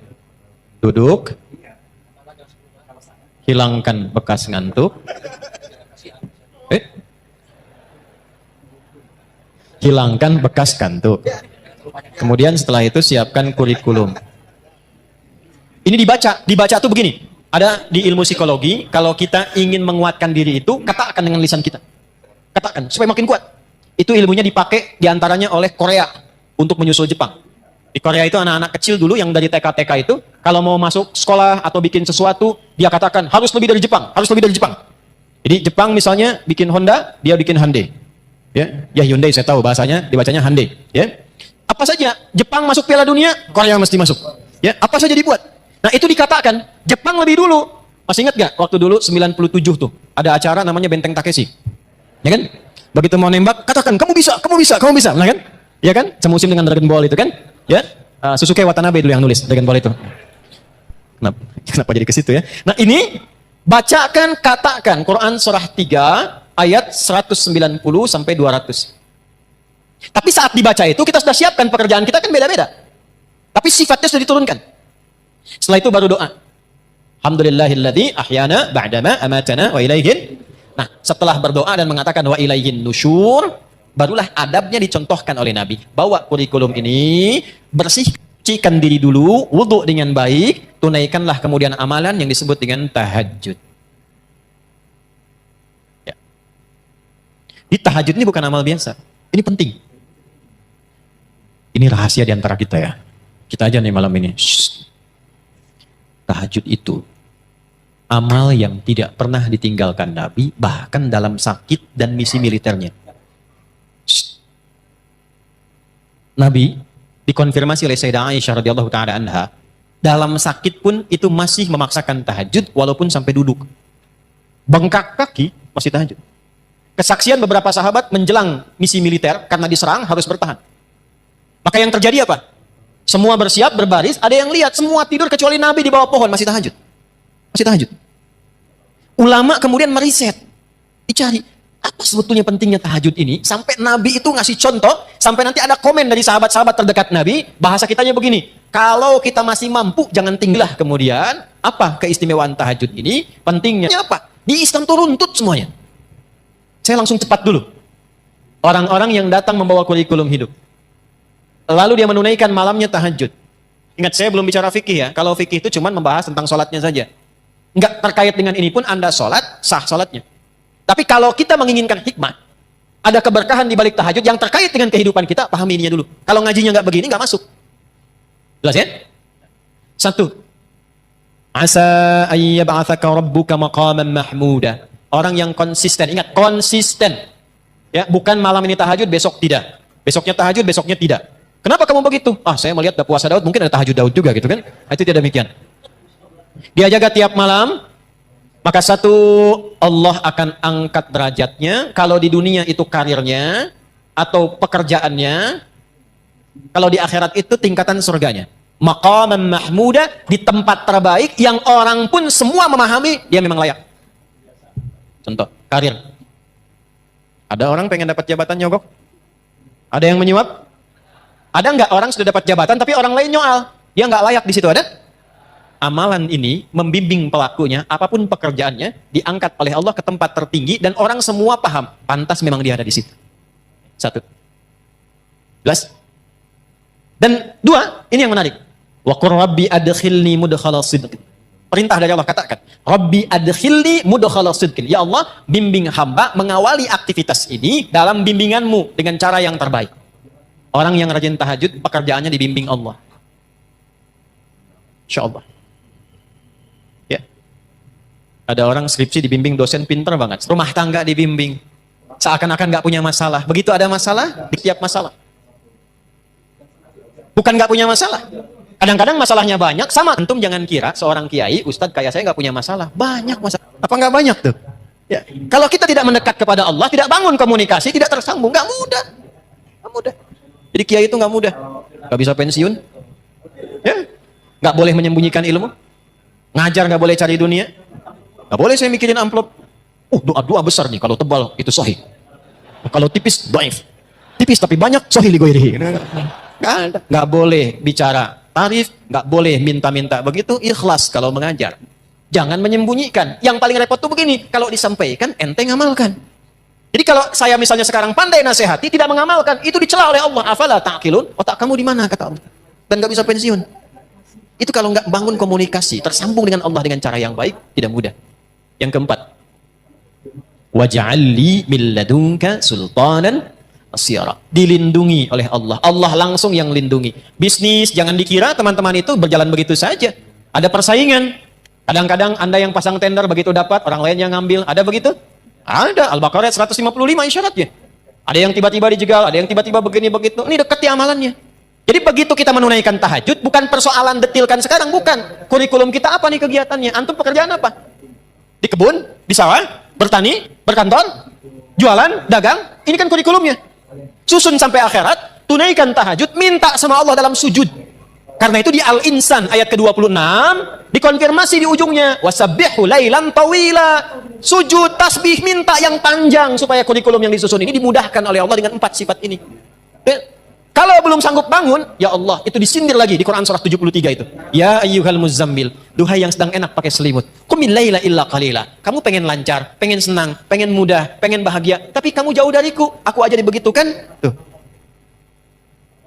Duduk. Hilangkan bekas ngantuk. Hilangkan bekas kantuk. Kemudian setelah itu siapkan kurikulum. Ini dibaca tuh begini. Ada di ilmu psikologi, kalau kita ingin menguatkan diri itu, katakan dengan lisan kita. Katakan, supaya makin kuat. Itu ilmunya dipakai diantaranya oleh Korea untuk menyusul Jepang. Di Korea itu anak-anak kecil dulu yang dari TK-TK itu, kalau mau masuk sekolah atau bikin sesuatu, dia katakan harus lebih dari Jepang, harus lebih dari Jepang. Jadi Jepang misalnya bikin Honda, dia bikin Hyundai. Ya Hyundai saya tahu bahasanya, dibacanya Hyundai. Ya, apa saja Jepang masuk Piala Dunia, Korea mesti masuk. Ya, apa saja dibuat. Nah itu dikatakan Jepang lebih dulu. Masih ingat gak waktu dulu 97 tuh ada acara namanya Benteng Takeshi, ya kan? Begitu mau nembak katakan kamu bisa, nah kan? Ya kan? Semusim dengan Dragon Ball itu kan? Ya, Susuke Watanabe dulu yang nulis Dragon Ball itu. Kenapa jadi ke situ ya? Nah ini bacakan, katakan Quran surah 3 ayat 190 sampai 200. Tapi saat dibaca itu kita sudah siapkan pekerjaan kita kan beda-beda. Tapi sifatnya sudah diturunkan. Setelah itu baru doa. Alhamdulillahilladzi ahyana ba'dama amatana wa ilaihin. Nah, setelah berdoa dan mengatakan wa ilaihin nusyur, barulah adabnya dicontohkan oleh Nabi. Bawa kurikulum ini, bersihkan diri dulu, wudu dengan baik, tunaikanlah kemudian amalan yang disebut dengan tahajud. Ya. Di tahajud ini bukan amal biasa. Ini penting. Ini rahasia di antara kita ya. Kita aja nih malam ini. Shh. Tahajud itu amal yang tidak pernah ditinggalkan Nabi, bahkan dalam sakit dan misi militernya. Nabi dikonfirmasi oleh Sayyidah Aisyah radhiyallahu taala anha, dalam sakit pun itu masih memaksakan tahajud walaupun sampai duduk. Bengkak kaki masih tahajud. Kesaksian beberapa sahabat menjelang misi militer karena diserang harus bertahan. Maka yang terjadi apa? Semua bersiap, berbaris, ada yang lihat, semua tidur kecuali Nabi di bawah pohon, masih tahajud. Masih tahajud. Ulama kemudian meriset, dicari, apa sebetulnya pentingnya tahajud ini, sampai Nabi itu ngasih contoh, sampai nanti ada komen dari sahabat-sahabat terdekat Nabi, bahasa kitanya begini, kalau kita masih mampu, jangan tinggallah kemudian, apa keistimewaan tahajud ini, pentingnya apa? Di Islam itu runtut semuanya. Saya langsung cepat dulu. Orang-orang yang datang membawa kurikulum hidup. Lalu dia menunaikan malamnya tahajud. Ingat, saya belum bicara fikih ya. Kalau fikih itu cuma membahas tentang sholatnya saja. Enggak terkait dengan ini pun Anda sholat, sah sholatnya. Tapi kalau kita menginginkan hikmah, ada keberkahan di balik tahajud yang terkait dengan kehidupan kita, pahami ininya dulu. Kalau ngajinya nggak begini, nggak masuk. Jelas ya? 1. Asa ayyab'atsaka rabbuka maqaman mahmuda. Orang yang konsisten, ingat konsisten. Ya, bukan malam ini tahajud, besok tidak. Besoknya tahajud, besoknya tidak. Kenapa kamu begitu? Saya melihat ada puasa Daud, mungkin ada tahajud Daud juga gitu kan? Itu tidak demikian. Dia jaga tiap malam, maka satu, Allah akan angkat derajatnya. Kalau di dunia itu karirnya atau pekerjaannya, kalau di akhirat itu tingkatan surganya. Maqaman mahmuda, di tempat terbaik yang orang pun semua memahami dia memang layak. Contoh, karir. Ada orang pengen dapat jabatan nyogok? Ada yang menyuap? Ada nggak orang sudah dapat jabatan tapi orang lain nyoal? Dia nggak layak di situ, ada? Amalan ini membimbing pelakunya, apapun pekerjaannya, diangkat oleh Allah ke tempat tertinggi dan orang semua paham, pantas memang dia ada di situ. 1. Jelas? Dan 2, ini yang menarik. Wa qur rabbi adkhilni mudkhala sidqin. Perintah dari Allah, katakan, Rabbi adkhilni mudkhala sidqin. Ya Allah, bimbing hamba mengawali aktivitas ini dalam bimbinganmu dengan cara yang terbaik. Orang yang rajin tahajud, pekerjaannya dibimbing Allah. Insya Allah. Ya. Ada orang skripsi dibimbing dosen pinter banget. Rumah tangga dibimbing. Seakan-akan nggak punya masalah. Begitu ada masalah, di tiap masalah. Bukan nggak punya masalah. Kadang-kadang masalahnya banyak. Sama. Antum jangan kira seorang kiai, ustadz kayak saya nggak punya masalah. Banyak masalah. Apa nggak banyak tuh? Ya. Kalau kita tidak mendekat kepada Allah, tidak bangun komunikasi, tidak tersambung, nggak mudah. Nggak mudah. Jadi kiai itu nggak mudah, nggak bisa pensiun, ya, nggak boleh menyembunyikan ilmu, ngajar nggak boleh cari dunia, nggak boleh saya mikirin amplop, Doa besar nih, kalau tebal itu sahih. Kalau tipis, dhaif. Tipis tapi banyak, sahih li ghairihi. Nggak boleh bicara tarif, nggak boleh minta-minta begitu, ikhlas kalau mengajar. Jangan menyembunyikan. Yang paling repot tuh begini, kalau disampaikan, ente ngamalkan. Jadi kalau saya misalnya sekarang pandai nasihati, tidak mengamalkan, itu dicela oleh Allah. Afala ta'qilun? Otak kamu di mana, kata Allah. Dan nggak bisa pensiun. Itu kalau nggak bangun komunikasi, tersambung dengan Allah dengan cara yang baik, tidak mudah. Yang keempat, waj'alli min ladunka sultanan asyara. Dilindungi oleh Allah. Allah langsung yang lindungi. Bisnis, jangan dikira teman-teman itu berjalan begitu saja. Ada persaingan. Kadang-kadang Anda yang pasang tender begitu dapat, orang lain yang ngambil. Ada begitu? Ada. Al-Baqarah 155 isyaratnya. Ada yang tiba-tiba dijegal, ada yang tiba-tiba begini begitu. Ini dekat amalannya. Jadi begitu kita menunaikan tahajud, bukan persoalan detilkan sekarang, bukan. Kurikulum kita apa nih kegiatannya? Antum pekerjaan apa? Di kebun? Di sawah? Bertani? Berkantor? Jualan? Dagang? Ini kan kurikulumnya. Susun sampai akhirat, tunaikan tahajud, minta sama Allah dalam sujud. Karena itu di Al-Insan ayat ke-26 dikonfirmasi di ujungnya, wasabbihu lailan tawila. Sujud, tasbih, minta yang panjang supaya kurikulum yang disusun ini dimudahkan oleh Allah dengan 4 sifat ini. Kalau belum sanggup bangun, ya Allah, itu disindir lagi di Quran surah 73 itu. Ya ayyuhal muzammil, duhai yang sedang enak pakai selimut. Qumil laila illa qalila. Kamu pengen lancar, pengen senang, pengen mudah, pengen bahagia, tapi kamu jauh dariku. Aku aja dibegitukan. Tuh.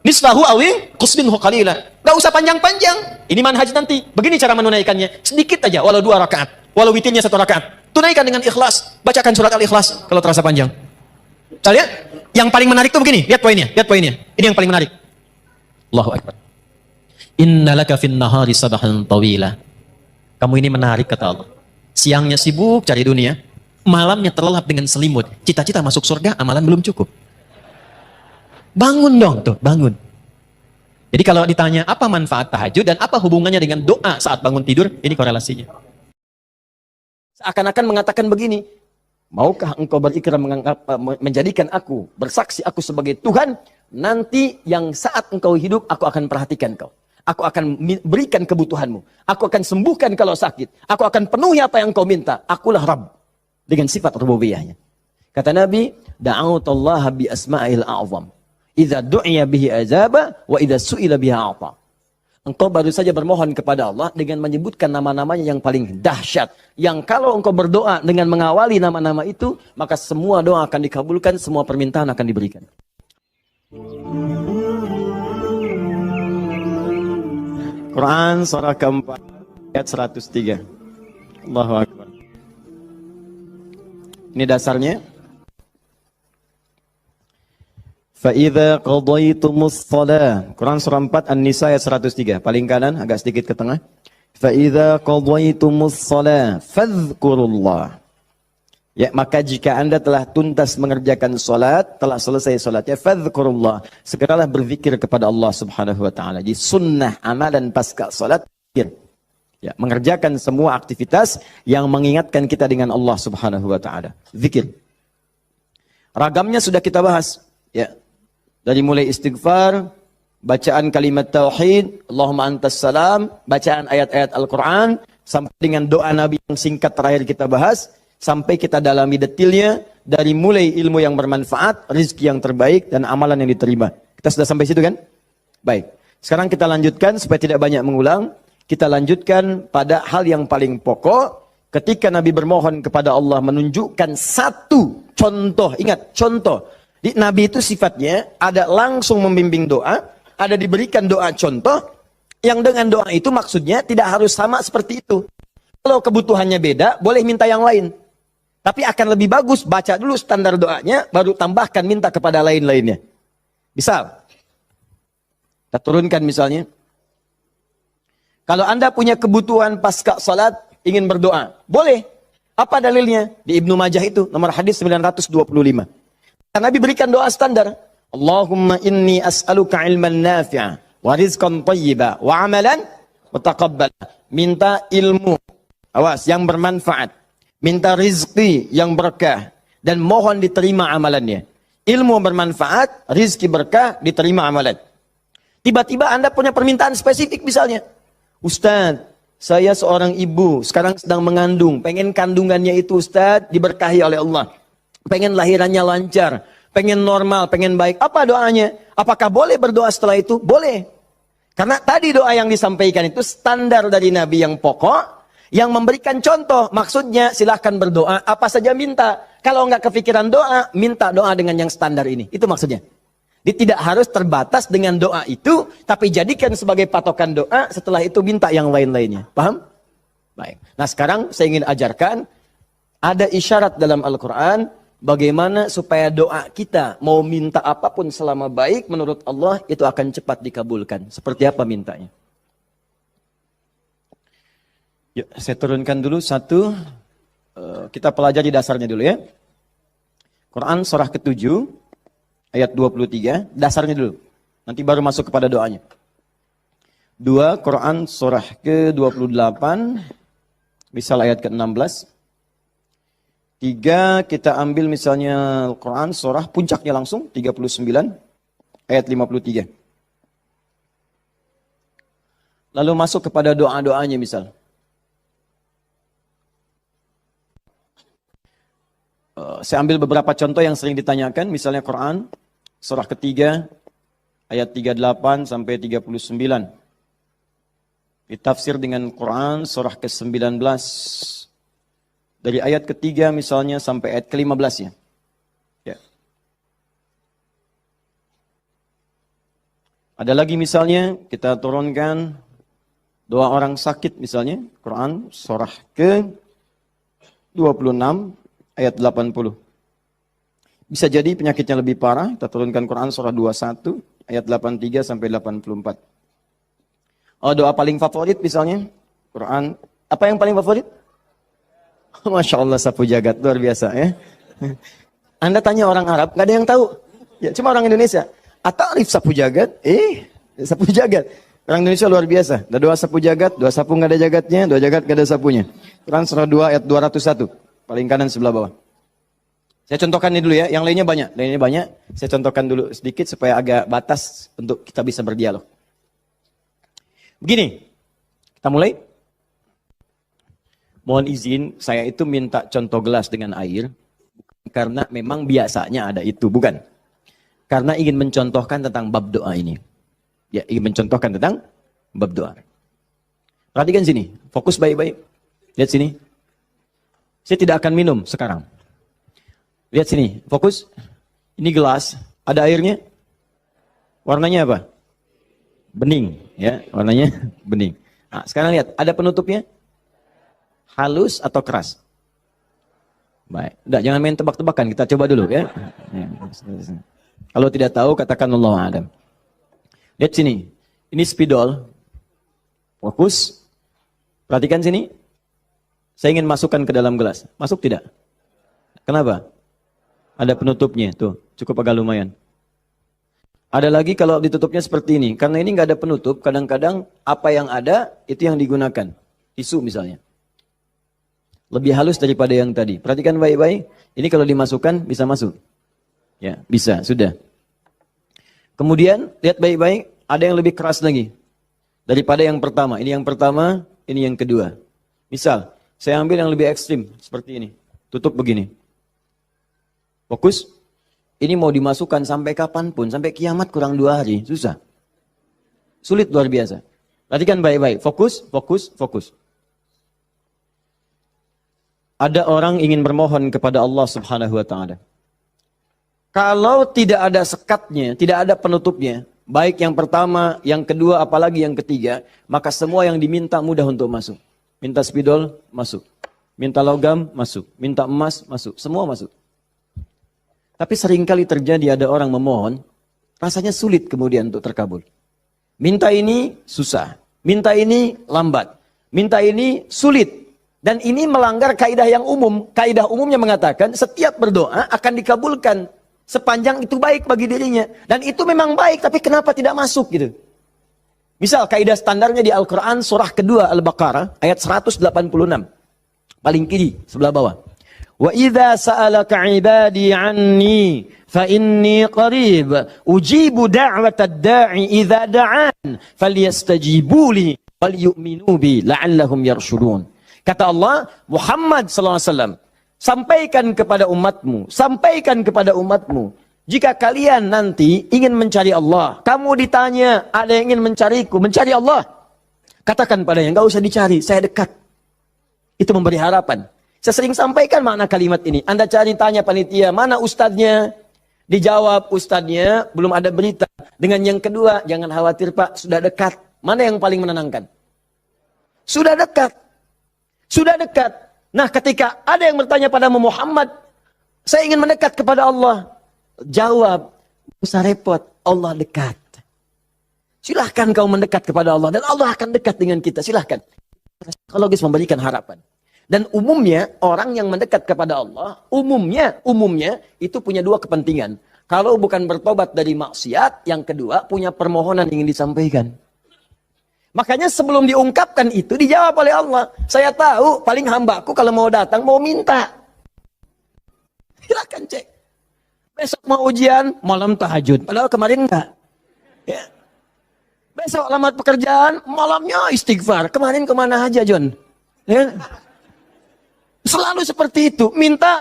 Nisfahu awi qusminhu qalila. Gak usah panjang-panjang. Ini manhaj nanti. Begini cara menunaikannya. Sedikit aja, walau 2 rakaat. Walau witirnya 1 rakaat. Tunaikan dengan ikhlas. Bacakan surat Al-Ikhlas kalau terasa panjang. Kita lihat. Yang paling menarik tuh begini. Lihat poinnya. Lihat poinnya. Ini yang paling menarik. Allahu Akbar. Innalaka fin nahari sabahan tawila. Kamu ini menarik, kata Allah. Siangnya sibuk cari dunia. Malamnya terlelap dengan selimut. Cita-cita masuk surga, amalan belum cukup. Bangun dong tuh, bangun. Jadi kalau ditanya apa manfaat tahajud dan apa hubungannya dengan doa saat bangun tidur, ini korelasinya. Seakan-akan mengatakan begini, maukah engkau berikrar menjadikan aku, bersaksi aku sebagai Tuhan, nanti yang saat engkau hidup, aku akan perhatikan kau. Aku akan berikan kebutuhanmu. Aku akan sembuhkan kalau sakit. Aku akan penuhi apa yang kau minta. Akulah Rabb. Dengan sifat rububiyahnya. Kata Nabi, da'autallaha bi asma'il a'zam. Idza du'iya bihi azaba wa idza su'ila biha a'ta. Engkau baru saja bermohon kepada Allah dengan menyebutkan nama-namanya yang paling dahsyat. Yang kalau engkau berdoa dengan mengawali nama-nama itu, maka semua doa akan dikabulkan, semua permintaan akan diberikan. Quran surah keempat ayat 103. Allahu Akbar. Ini dasarnya. فَإِذَا قَضَيْتُمُ الصَّلَاةَ Quran surah 4 An-Nisa ayat 103. Paling kanan, agak sedikit ke tengah. فَإِذَا قَضَيْتُمُ الصَّلَاةَ فَاذْكُرُوا اللَّهَ Ya, maka jika anda telah tuntas mengerjakan salat, telah selesai salatnya, فَاذْكُرُوا اللَّهَ segeralah berzikir kepada Allah subhanahu wa ta'ala. Jadi sunnah amalan pasca salat, zikir. Ya, mengerjakan semua aktivitas yang mengingatkan kita dengan Allah subhanahu wa ta'ala. Zikir. Ragamnya sudah kita bahas. Ya. Dari mulai istighfar, bacaan kalimat tauhid, Allahumma antas salam, bacaan ayat-ayat Al-Quran, sampai dengan doa Nabi yang singkat terakhir kita bahas, sampai kita dalami detilnya, dari mulai ilmu yang bermanfaat, rezeki yang terbaik, dan amalan yang diterima. Kita sudah sampai situ kan? Baik. Sekarang kita lanjutkan, supaya tidak banyak mengulang, kita lanjutkan pada hal yang paling pokok, ketika Nabi bermohon kepada Allah menunjukkan satu contoh, ingat, contoh. Di Nabi itu sifatnya ada langsung membimbing doa, ada diberikan doa contoh, yang dengan doa itu maksudnya tidak harus sama seperti itu. Kalau kebutuhannya beda, boleh minta yang lain. Tapi akan lebih bagus baca dulu standar doanya, baru tambahkan minta kepada lain-lainnya. Misal, kita turunkan misalnya. Kalau Anda punya kebutuhan pasca salat, ingin berdoa, boleh. Apa dalilnya? Di Ibnu Majah itu, nomor hadis 925. Nabi berikan doa standar. Allahumma inni as'aluka ilman nafi'a wa rizqan thayyiba wa amalan mutaqabbala. Minta ilmu, awas, yang bermanfaat. Minta rizki yang berkah dan mohon diterima amalannya. Ilmu bermanfaat, rizki berkah, diterima amalan. Tiba-tiba Anda punya permintaan spesifik misalnya. Ustaz, Saya seorang ibu, sekarang sedang mengandung. Pengen kandungannya itu Ustaz diberkahi oleh Allah. Pengen lahirannya lancar. Pengen normal, pengen baik. Apa doanya? Apakah boleh berdoa setelah itu? Boleh. Karena tadi doa yang disampaikan itu standar dari Nabi yang pokok. Yang memberikan contoh. Maksudnya silahkan berdoa. Apa saja minta. Kalau nggak kepikiran doa, minta doa dengan yang standar ini. Itu maksudnya. Dia tidak harus terbatas dengan doa itu, tapi jadikan sebagai patokan doa, setelah itu minta yang lain-lainnya. Paham? Baik. Nah sekarang saya ingin ajarkan, ada isyarat dalam Al-Quran, bagaimana supaya doa kita mau minta apapun selama baik, menurut Allah itu akan cepat dikabulkan. Seperti apa mintanya? Yuk, saya turunkan dulu satu, kita pelajari dasarnya dulu ya. Quran surah ke-7. Ayat 23, dasarnya dulu. Nanti baru masuk kepada doanya. 2 Quran surah ke-28, misal ayat ke-16. 3 kita ambil misalnya Quran surah puncaknya langsung, 39, ayat 53. Lalu masuk kepada doa-doanya misal. Saya ambil beberapa contoh yang sering ditanyakan, misalnya Quran surah ketiga ayat 38 sampai 39. Ditafsir dengan Quran surah ke-19 dari ayat ketiga misalnya sampai ayat ke-15 ya. Ya. Ada lagi misalnya kita turunkan doa orang sakit misalnya, Quran surah ke-26 ayat 80. Bisa jadi penyakitnya lebih parah, kita turunkan Quran surah 21 ayat 83 sampai 84. Oh, doa paling favorit misalnya Quran, apa yang paling favorit? Masya Allah, sapu jagat, luar biasa ya. Anda tanya orang Arab, nggak ada yang tahu. Ya, cuma orang Indonesia. Atarif sapu jagat? Sapu jagat. Orang Indonesia luar biasa. Ada doa sapu jagat, doa sapu nggak ada jagatnya, doa jagat nggak ada sapunya. Quran surah 2 ayat 201, paling kanan sebelah bawah. Saya contohkan ini dulu ya, yang lainnya banyak. Saya contohkan dulu sedikit supaya agak batas untuk kita bisa berdialog. Begini, kita mulai. Mohon izin, saya itu minta contoh gelas dengan air, karena memang biasanya ada itu, bukan. Karena ingin mencontohkan tentang bab doa ini. Ya, ingin mencontohkan tentang bab doa. Perhatikan sini, fokus baik-baik. Lihat sini. Saya tidak akan minum sekarang. Lihat sini, fokus. Ini gelas, ada airnya. Warnanya apa? Bening, ya, warnanya bening. Nah, sekarang lihat, ada penutupnya? Halus atau keras? Baik, udah jangan main tebak-tebakan, kita coba dulu ya. Kalau tidak tahu, katakan Allahu a'lam. Lihat sini, ini spidol. Fokus. Perhatikan sini. Saya ingin masukkan ke dalam gelas. Masuk tidak? Kenapa? Ada penutupnya, tuh, cukup agak lumayan. Ada lagi kalau ditutupnya seperti ini. Karena ini nggak ada penutup, kadang-kadang apa yang ada, itu yang digunakan. Tisu misalnya. Lebih halus daripada yang tadi. Perhatikan baik-baik. Ini kalau dimasukkan, bisa masuk. Ya, bisa, sudah. Kemudian, lihat baik-baik, ada yang lebih keras lagi. Daripada yang pertama. Ini yang pertama, ini yang kedua. Misal, saya ambil yang lebih ekstrim, seperti ini. Tutup begini. Fokus. Ini mau dimasukkan sampai kapanpun, sampai kiamat kurang 2 hari. Susah. Sulit luar biasa. Perhatikan baik-baik. Fokus, fokus, fokus. Ada orang ingin bermohon kepada Allah Subhanahu wa Ta'ala. Kalau tidak ada sekatnya, tidak ada penutupnya, baik yang pertama, yang kedua, apalagi yang ketiga, maka semua yang diminta mudah untuk masuk. Minta spidol, masuk. Minta logam, masuk. Minta emas, masuk. Semua masuk. Tapi seringkali terjadi ada orang memohon, rasanya sulit kemudian untuk terkabul. Minta ini susah. Minta ini lambat. Minta ini sulit. Dan ini melanggar kaidah yang umum. Kaidah umumnya mengatakan setiap berdoa akan dikabulkan sepanjang itu baik bagi dirinya. Dan itu memang baik, tapi kenapa tidak masuk gitu? Misal kaidah standarnya di Al-Quran surah kedua Al-Baqarah ayat 186. Paling kiri sebelah bawah. Wa idza sa'alaka 'ibadi 'anni fa inni qarib ujibu da'watad da'i idza da'an falyastajibu li wal yu'minu bi la'allahum yarshudun. Kata Allah, Muhammad sallallahu alaihi wasallam, sampaikan kepada umatmu, jika kalian nanti ingin mencari Allah, kamu ditanya, ada yang ingin mencariku, mencari Allah, katakan padanya, enggak usah dicari, saya dekat. Itu memberi harapan. Saya sering sampaikan makna kalimat ini. Anda cari, tanya panitia, mana ustadznya? Dijawab, ustadznya belum ada berita. Dengan yang kedua, jangan khawatir Pak, sudah dekat. Mana yang paling menenangkan? Sudah dekat. Sudah dekat. Nah, ketika ada yang bertanya pada Muhammad, saya ingin mendekat kepada Allah. Jawab, usah repot, Allah dekat. Silahkan kau mendekat kepada Allah, dan Allah akan dekat dengan kita, silahkan. Psikologis memberikan harapan. Dan umumnya, orang yang mendekat kepada Allah, umumnya itu punya dua kepentingan. Kalau bukan bertobat dari maksiat, yang kedua punya permohonan ingin disampaikan. Makanya sebelum diungkapkan itu dijawab oleh Allah. Saya tahu paling hambaku kalau mau datang mau minta. Silakan cek. Besok mau ujian, malam tahajud. Padahal kemarin enggak. Ya. Besok lamar pekerjaan, malamnya istighfar. Kemarin kemana aja John? Ya. Selalu seperti itu. Minta.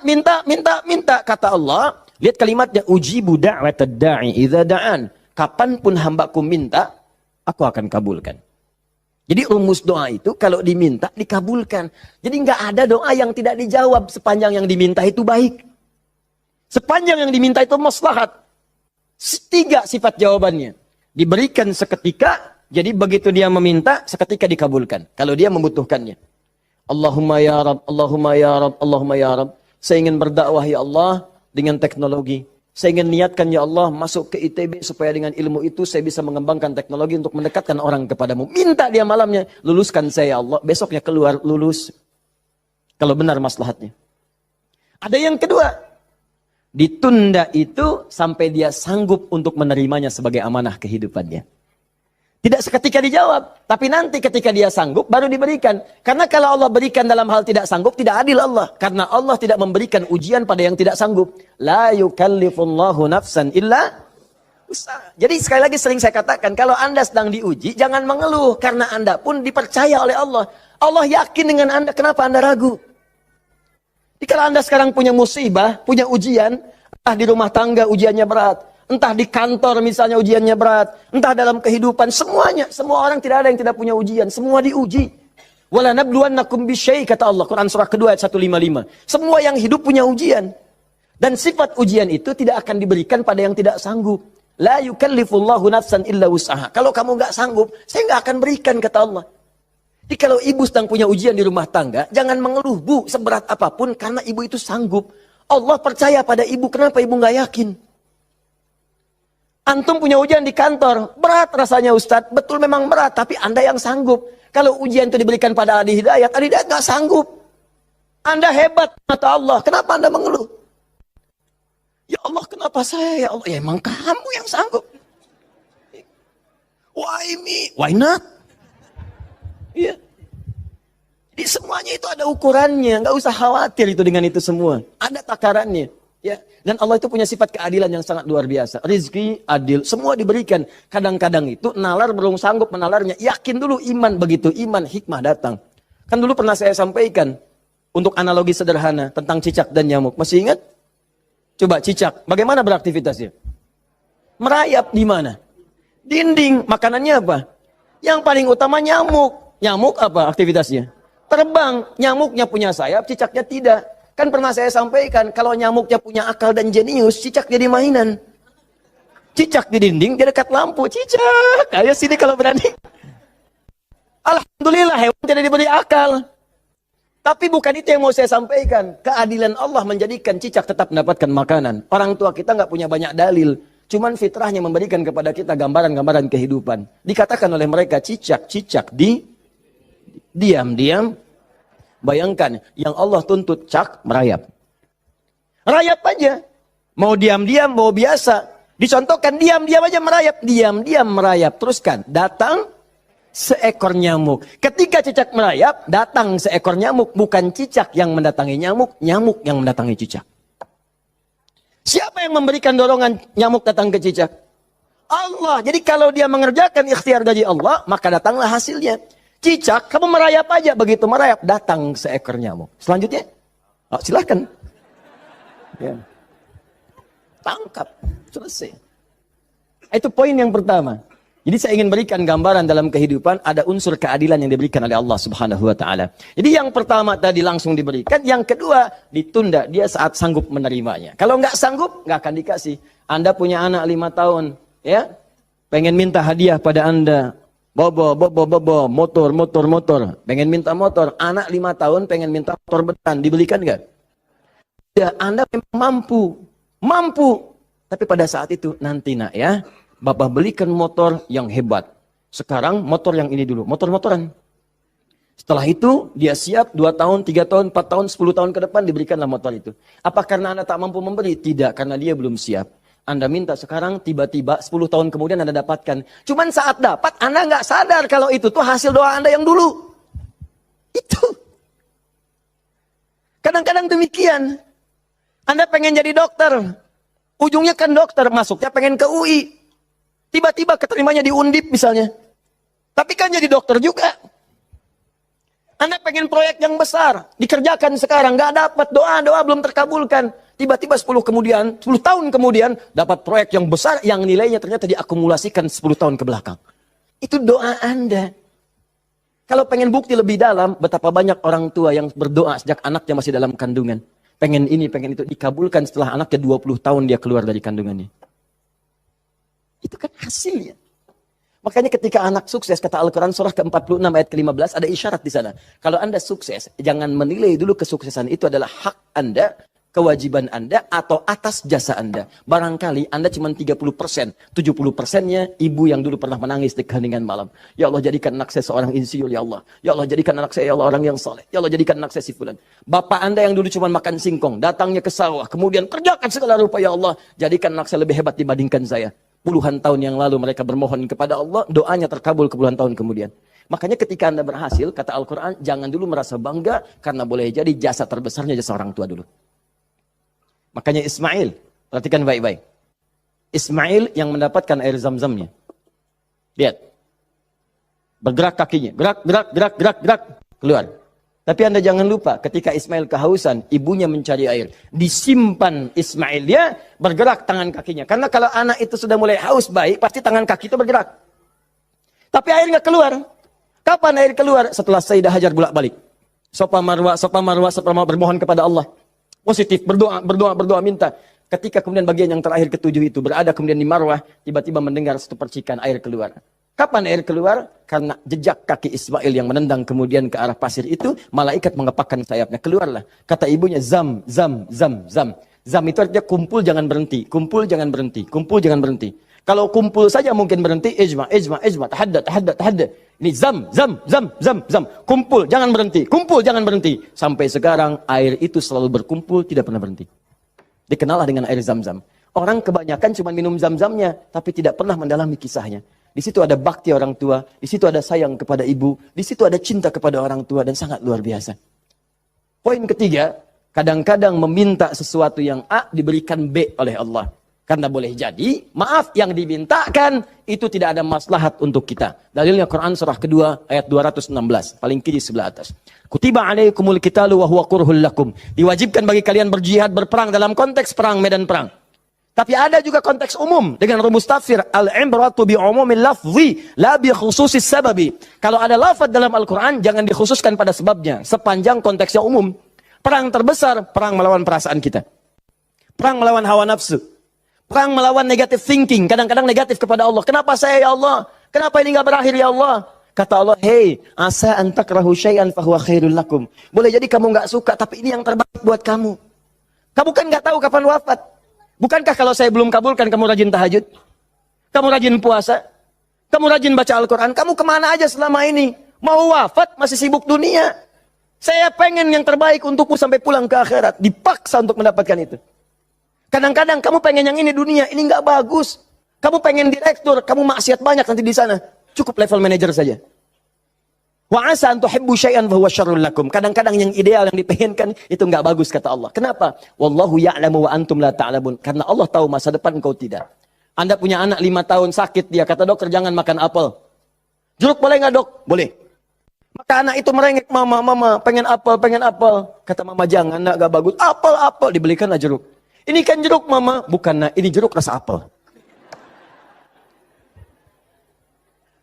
Kata Allah. Lihat kalimatnya. Ujibu da'watad da'i idza da'an. Kapanpun hambaku minta, aku akan kabulkan. Jadi rumus doa itu kalau diminta, dikabulkan. Jadi nggak ada doa yang tidak dijawab sepanjang yang diminta itu baik. Sepanjang yang diminta itu maslahat. 3 sifat jawabannya. Diberikan seketika, jadi begitu dia meminta, seketika dikabulkan. Kalau dia membutuhkannya. Allahumma ya Rab, Allahumma ya Rab, Allahumma ya Rab. Saya ingin berdakwah ya Allah dengan teknologi. Saya ingin niatkan ya Allah masuk ke ITB supaya dengan ilmu itu saya bisa mengembangkan teknologi untuk mendekatkan orang kepadamu. Minta dia malamnya, luluskan saya ya Allah. Besoknya keluar lulus. Kalau benar maslahatnya. Ada yang kedua. Ditunda itu sampai dia sanggup untuk menerimanya sebagai amanah kehidupannya. Tidak seketika dijawab, tapi nanti ketika dia sanggup baru diberikan. Karena kalau Allah berikan dalam hal tidak sanggup, tidak adil Allah. Karena Allah tidak memberikan ujian pada yang tidak sanggup. La yukallifullahu nafsan illa usaha. Jadi sekali lagi sering saya katakan, kalau Anda sedang diuji, jangan mengeluh. Karena Anda pun dipercaya oleh Allah. Allah yakin dengan Anda, kenapa Anda ragu? Jadi kalau Anda sekarang punya musibah, punya ujian, entah di rumah tangga ujiannya berat, entah di kantor misalnya ujiannya berat, entah dalam kehidupan, semuanya. Semua orang tidak ada yang tidak punya ujian. Semua diuji. Wala nabluwannakum bisyai, kata Allah. Quran surah kedua ayat 155. Semua yang hidup punya ujian. Dan sifat ujian itu tidak akan diberikan pada yang tidak sanggup. La yukallifullahu nafsan illa wus'aha. Kalau kamu nggak sanggup, saya nggak akan berikan, kata Allah. Jadi kalau ibu sedang punya ujian di rumah tangga, jangan mengeluh, Bu, seberat apapun, karena ibu itu sanggup. Allah percaya pada ibu, kenapa ibu nggak yakin? Antum punya ujian di kantor, berat rasanya Ustadz, betul memang berat, tapi Anda yang sanggup. Kalau ujian itu diberikan pada Adi Hidayat nggak sanggup. Anda hebat, kata Allah, kenapa Anda mengeluh? Ya Allah, kenapa saya? Ya Allah, ya emang kamu yang sanggup. Why me? Why not? Iya. Jadi semuanya itu ada ukurannya, nggak usah khawatir itu dengan itu semua. Ada takarannya. Ya, dan Allah itu punya sifat keadilan yang sangat luar biasa. Rizki, adil, semua diberikan. Kadang-kadang itu nalar belum sanggup menalarnya. Yakin dulu iman, begitu iman, hikmah datang. Kan dulu pernah saya sampaikan untuk analogi sederhana tentang cicak dan nyamuk. Masih ingat? Coba cicak, bagaimana beraktivitasnya? Merayap di mana? Dinding, makanannya apa? Yang paling utama nyamuk. Nyamuk apa aktivitasnya? Terbang, nyamuknya punya sayap, cicaknya tidak. Kan pernah saya sampaikan, kalau nyamuknya punya akal dan jenius, cicak jadi mainan. Cicak di dinding, dia dekat lampu. Cicak, ayo sini kalau berani. Alhamdulillah, hewan tidak diberi akal. Tapi bukan itu yang mau saya sampaikan. Keadilan Allah menjadikan cicak tetap mendapatkan makanan. Orang tua kita nggak punya banyak dalil. Cuman fitrahnya memberikan kepada kita gambaran-gambaran kehidupan. Dikatakan oleh mereka, cicak diam-diam. Bayangkan, yang Allah tuntut cak merayap. Rayap aja. Mau diam-diam, mau biasa. Dicontohkan diam-diam aja merayap. Diam-diam merayap. Teruskan, datang seekor nyamuk. Ketika cicak merayap, datang seekor nyamuk. Bukan cicak yang mendatangi nyamuk, nyamuk yang mendatangi cicak. Siapa yang memberikan dorongan nyamuk datang ke cicak? Allah. Jadi kalau dia mengerjakan ikhtiar dari Allah, maka datanglah hasilnya. Cicak, kamu merayap aja. Begitu merayap, datang seekor nyamuk. Selanjutnya, silahkan. Ya. Tangkap, selesai. Itu poin yang pertama. Jadi saya ingin berikan gambaran dalam kehidupan ada unsur keadilan yang diberikan oleh Allah Subhanahu wa taala. Jadi yang pertama tadi langsung diberikan, yang kedua ditunda dia saat sanggup menerimanya. Kalau nggak sanggup, nggak akan dikasih. Anda punya anak 5 tahun, ya, pengen minta hadiah pada Anda. Bobo, motor. Pengen minta motor. Anak 5 tahun pengen minta motor beneran, dibelikan nggak? Ya, Anda memang mampu. Tapi pada saat itu nanti nak ya, Bapak belikan motor yang hebat. Sekarang motor yang ini dulu, motor-motoran. Setelah itu dia siap 2 tahun, 3 tahun, 4 tahun, 10 tahun ke depan diberikanlah motor itu. Apa karena Anda tak mampu memberi? Tidak, karena dia belum siap. Anda minta sekarang, tiba-tiba 10 tahun kemudian Anda dapatkan. Cuman saat dapat Anda nggak sadar kalau itu tuh hasil doa Anda yang dulu. Itu. Kadang-kadang demikian. Anda pengen jadi dokter. Ujungnya kan dokter, masuknya pengen ke UI. Tiba-tiba keterimanya di Undip misalnya. Tapi kan jadi dokter juga. Anda pengen proyek yang besar. Dikerjakan sekarang. Nggak dapat. Doa belum terkabulkan. Tiba-tiba 10 tahun kemudian. Dapat proyek yang besar. Yang nilainya ternyata diakumulasikan 10 tahun ke belakang. Itu doa Anda. Kalau pengen bukti lebih dalam. Betapa banyak orang tua yang berdoa sejak anaknya masih dalam kandungan. Pengen ini, pengen itu. Dikabulkan setelah anaknya 20 tahun dia keluar dari kandungannya. Itu kan hasilnya. Makanya ketika anak sukses, kata Al-Quran surah ke-46 ayat ke-15, ada isyarat di sana. Kalau Anda sukses, jangan menilai dulu kesuksesan itu adalah hak Anda, kewajiban Anda, atau atas jasa Anda. Barangkali Anda cuma 30%, 70%-nya ibu yang dulu pernah menangis di keheningan malam. Ya Allah, jadikan anak saya seorang insinyur, ya Allah. Ya Allah, jadikan anak saya, ya Allah, orang yang saleh. Ya Allah, jadikan anak saya si fulan. Bapak Anda yang dulu cuma makan singkong, datangnya ke sawah, kemudian kerjakan segala rupa, ya Allah. Jadikan anak saya lebih hebat dibandingkan saya. Puluhan tahun yang lalu mereka bermohon kepada Allah, doanya terkabul puluhan tahun kemudian. Makanya ketika Anda berhasil, kata Al-Quran, jangan dulu merasa bangga, karena boleh jadi jasa terbesarnya jasa orang tua dulu. Makanya Ismail, perhatikan baik-baik. Ismail yang mendapatkan air zam-zamnya. Lihat. Bergerak kakinya, gerak, keluar. Tapi Anda jangan lupa, ketika Ismail kehausan, ibunya mencari air. Disimpan Ismail, dia bergerak tangan kakinya. Karena kalau anak itu sudah mulai haus baik, pasti tangan kaki itu bergerak. Tapi air nggak keluar. Kapan air keluar? Setelah Sayyidah Hajar bolak-balik. Safa Marwah bermohon kepada Allah. Positif, berdoa, minta. Ketika kemudian bagian yang terakhir ketujuh itu berada kemudian di Marwah, tiba-tiba mendengar satu percikan air keluar. Kapan air keluar? Karena jejak kaki Ismail yang menendang kemudian ke arah pasir itu, malaikat mengepakkan sayapnya. Keluarlah. Kata ibunya, zam. Zam itu artinya kumpul jangan berhenti. Kumpul jangan berhenti. Kalau kumpul saja mungkin berhenti, ijma. Tahadda. Ini zam. Kumpul jangan berhenti. Sampai sekarang air itu selalu berkumpul, tidak pernah berhenti. Dikenallah dengan air zam-zam. Orang kebanyakan cuma minum zam-zamnya, tapi tidak pernah mendalami kisahnya. Di situ ada bakti orang tua, di situ ada sayang kepada ibu, di situ ada cinta kepada orang tua, dan sangat luar biasa. Poin ketiga, kadang-kadang meminta sesuatu yang A diberikan B oleh Allah. Karena boleh jadi, maaf yang dimintakan itu tidak ada maslahat untuk kita. Dalilnya Quran surah kedua ayat 216, paling kiri sebelah atas. Kutiba alaikumul qitalu wa huwa kurhul lakum. Diwajibkan bagi kalian berjihad, berperang dalam konteks perang, medan perang. Tapi ada juga konteks umum dengan rumus tafsir al-ibratu bi umumil lafzi la bi khususis sababi. Kalau ada lafaz dalam Al-Qur'an jangan dikhususkan pada sebabnya, sepanjang konteksnya umum. Perang terbesar, perang melawan perasaan kita. Perang melawan hawa nafsu. Perang melawan negative thinking, kadang-kadang negatif kepada Allah. Kenapa saya ya Allah? Kenapa ini enggak berakhir ya Allah? Kata Allah, "Hei, asa an takrahu syai'an fa huwa khairul lakum." Boleh jadi kamu enggak suka, tapi ini yang terbaik buat kamu. Kamu kan enggak tahu kapan wafat. Bukankah kalau saya belum kabulkan kamu rajin tahajud? Kamu rajin puasa? Kamu rajin baca Al-Quran? Kamu kemana aja selama ini? Mau wafat masih sibuk dunia. Saya pengen yang terbaik untukmu sampai pulang ke akhirat. Dipaksa untuk mendapatkan itu. Kadang-kadang kamu pengen yang ini dunia, ini nggak bagus. Kamu pengen direktur, kamu maksiat banyak nanti di sana. Cukup level manager saja. Wa asa an tuhibbu syai'an fa huwa syarrul lakum. Kadang-kadang yang ideal yang dipengenkan itu enggak bagus kata Allah. Kenapa? Wallahu ya'lamu wa antum la ta'lamun. Karena Allah tahu masa depan engkau tidak. Anda punya anak 5 tahun sakit, dia kata dokter jangan makan apel. Jeruk boleh enggak dok? Boleh. Maka anak itu merengek, mama, pengen apel. Kata mama, jangan nak, gak bagus. Apel, dibelikanlah jeruk. Ini kan jeruk mama, bukan nak, ini jeruk rasa apel.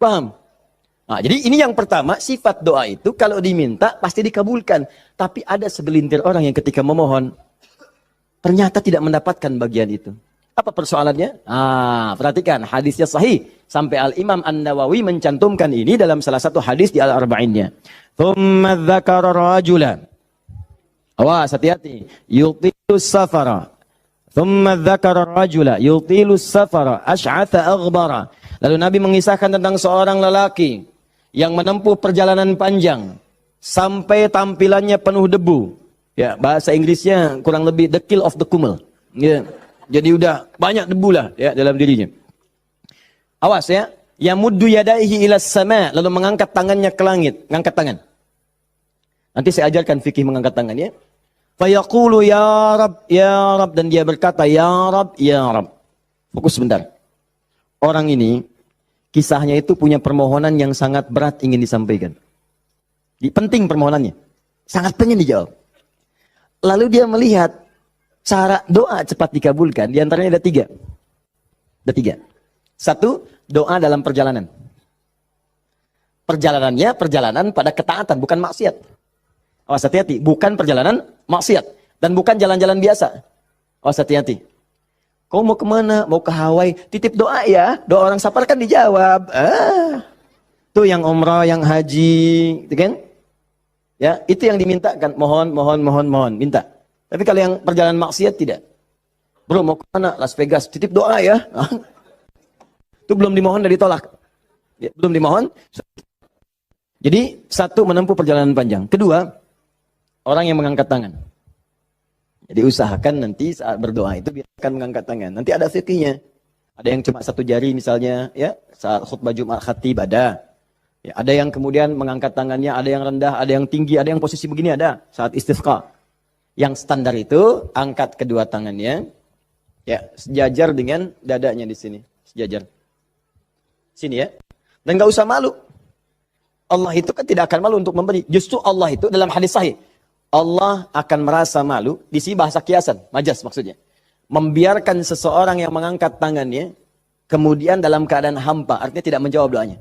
Paham? Nah, jadi ini yang pertama, sifat doa itu kalau diminta pasti dikabulkan. Tapi ada segelintir orang yang ketika memohon, ternyata tidak mendapatkan bagian itu. Apa persoalannya? Perhatikan, hadisnya sahih. Sampai Al-Imam An-Nawawi mencantumkan ini dalam salah satu hadis di Al-Arba'innya. Thumma dzakara rajulan. Awas, hati-hati. Yutilus safara. Thumma dzakara rajula yutilus safara asy'atha aghbara. Lalu Nabi mengisahkan tentang seorang lelaki yang menempuh perjalanan panjang sampai tampilannya penuh debu. Ya, bahasa Inggrisnya kurang lebih the kill of the kumel. Ya. Jadi udah banyak debu lah ya dalam dirinya. Awas ya, yamuddu yadaihi ila sama, lalu mengangkat tangannya ke langit, ngangkat tangan. Nanti saya ajarkan fikih mengangkat tangan ya. Fa yaqulu ya Rab, dan dia berkata ya Rab. Fokus sebentar. Orang ini kisahnya itu punya permohonan yang sangat berat ingin disampaikan. Penting permohonannya. Sangat pengen dijawab. Lalu dia melihat cara doa cepat dikabulkan. Di antaranya ada tiga. Satu, doa dalam perjalanan. Perjalanannya perjalanan pada ketaatan, bukan maksiat. Awas hati-hati, bukan perjalanan maksiat. Dan bukan jalan-jalan biasa. Awas hati-hati. Kau mau kemana? Mau ke Hawaii? Titip doa ya. Doa orang safar kan dijawab. Tuh yang umrah, yang haji, gitu kan? Ya, itu yang dimintakan. Mohon, minta. Tapi kalau yang perjalanan maksiat tidak. Bro, mau kemana? Las Vegas. Titip doa ya. Itu belum dimohon dan ditolak. Ya, belum dimohon. Jadi, satu, menempuh perjalanan panjang. Kedua, orang yang mengangkat tangan. Jadi usahakan nanti saat berdoa itu biarkan mengangkat tangan. Nanti ada fikihnya. Ada yang cuma satu jari misalnya, ya saat khutbah Jumat khatib ada. Ya, ada yang kemudian mengangkat tangannya, ada yang rendah, ada yang tinggi, ada yang posisi begini ada saat istisqa. Yang standar itu angkat kedua tangannya, ya sejajar dengan dadanya di sini, sejajar. Sini ya. Dan nggak usah malu. Allah itu kan tidak akan malu untuk memberi. Justru Allah itu dalam hadis sahih. Allah akan merasa malu, di sini bahasa kiasan, majas maksudnya. Membiarkan seseorang yang mengangkat tangannya, kemudian dalam keadaan hampa, artinya tidak menjawab doanya.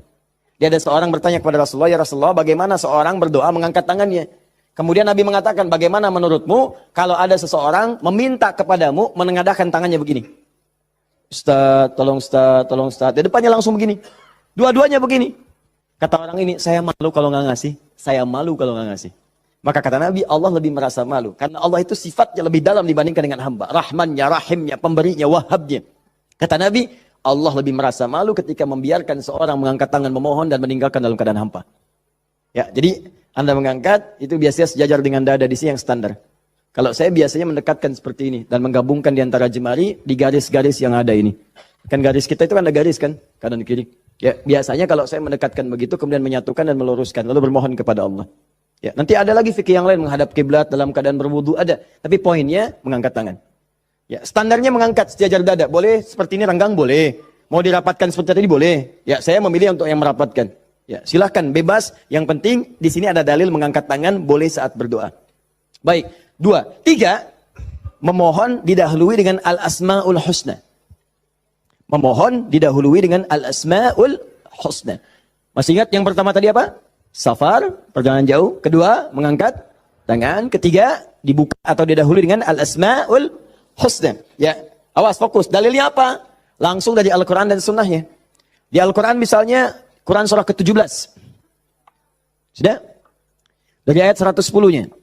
Dia ada seorang bertanya kepada Rasulullah, ya Rasulullah, bagaimana seorang berdoa mengangkat tangannya? Kemudian Nabi mengatakan, bagaimana menurutmu kalau ada seseorang meminta kepadamu menengadahkan tangannya begini? Ustaz, tolong Ustaz. Di depannya langsung begini. Dua-duanya begini. Kata orang ini, saya malu kalau nggak ngasih. Maka kata Nabi, Allah lebih merasa malu. Karena Allah itu sifatnya lebih dalam dibandingkan dengan hamba. Rahmannya, rahimnya, pemberinya, wahabnya. Kata Nabi, Allah lebih merasa malu ketika membiarkan seorang mengangkat tangan memohon dan meninggalkan dalam keadaan hampa. Ya, jadi Anda mengangkat, itu biasanya sejajar dengan dada di sini yang standar. Kalau saya biasanya mendekatkan seperti ini. Dan menggabungkan di antara jemari di garis-garis yang ada ini. Kan garis kita itu kan ada garis kan, kanan kiri. Ya, biasanya kalau saya mendekatkan begitu, kemudian menyatukan dan meluruskan. Lalu bermohon kepada Allah. Ya, nanti ada lagi fikih yang lain menghadap kiblat dalam keadaan berwudu ada, tapi poinnya mengangkat tangan. Ya, standarnya mengangkat sejajar dada. Boleh seperti ini renggang boleh. Mau dirapatkan seperti tadi boleh. Ya, saya memilih untuk yang merapatkan. Ya, silahkan bebas. Yang penting di sini ada dalil mengangkat tangan boleh saat berdoa. Baik, 2, 3 memohon didahului dengan al-asmaul husna. Memohon didahului dengan al-asmaul husna. Masih ingat yang pertama tadi apa? Safar, perjalanan jauh. Kedua, mengangkat tangan. Ketiga, dibuka atau didahului dengan al-asma'ul husna. Ya, awas fokus. Dalilnya apa? Langsung dari Al-Quran dan sunnahnya. Di Al-Quran misalnya, Quran surah ke-17. Sudah? Dari ayat 110-nya.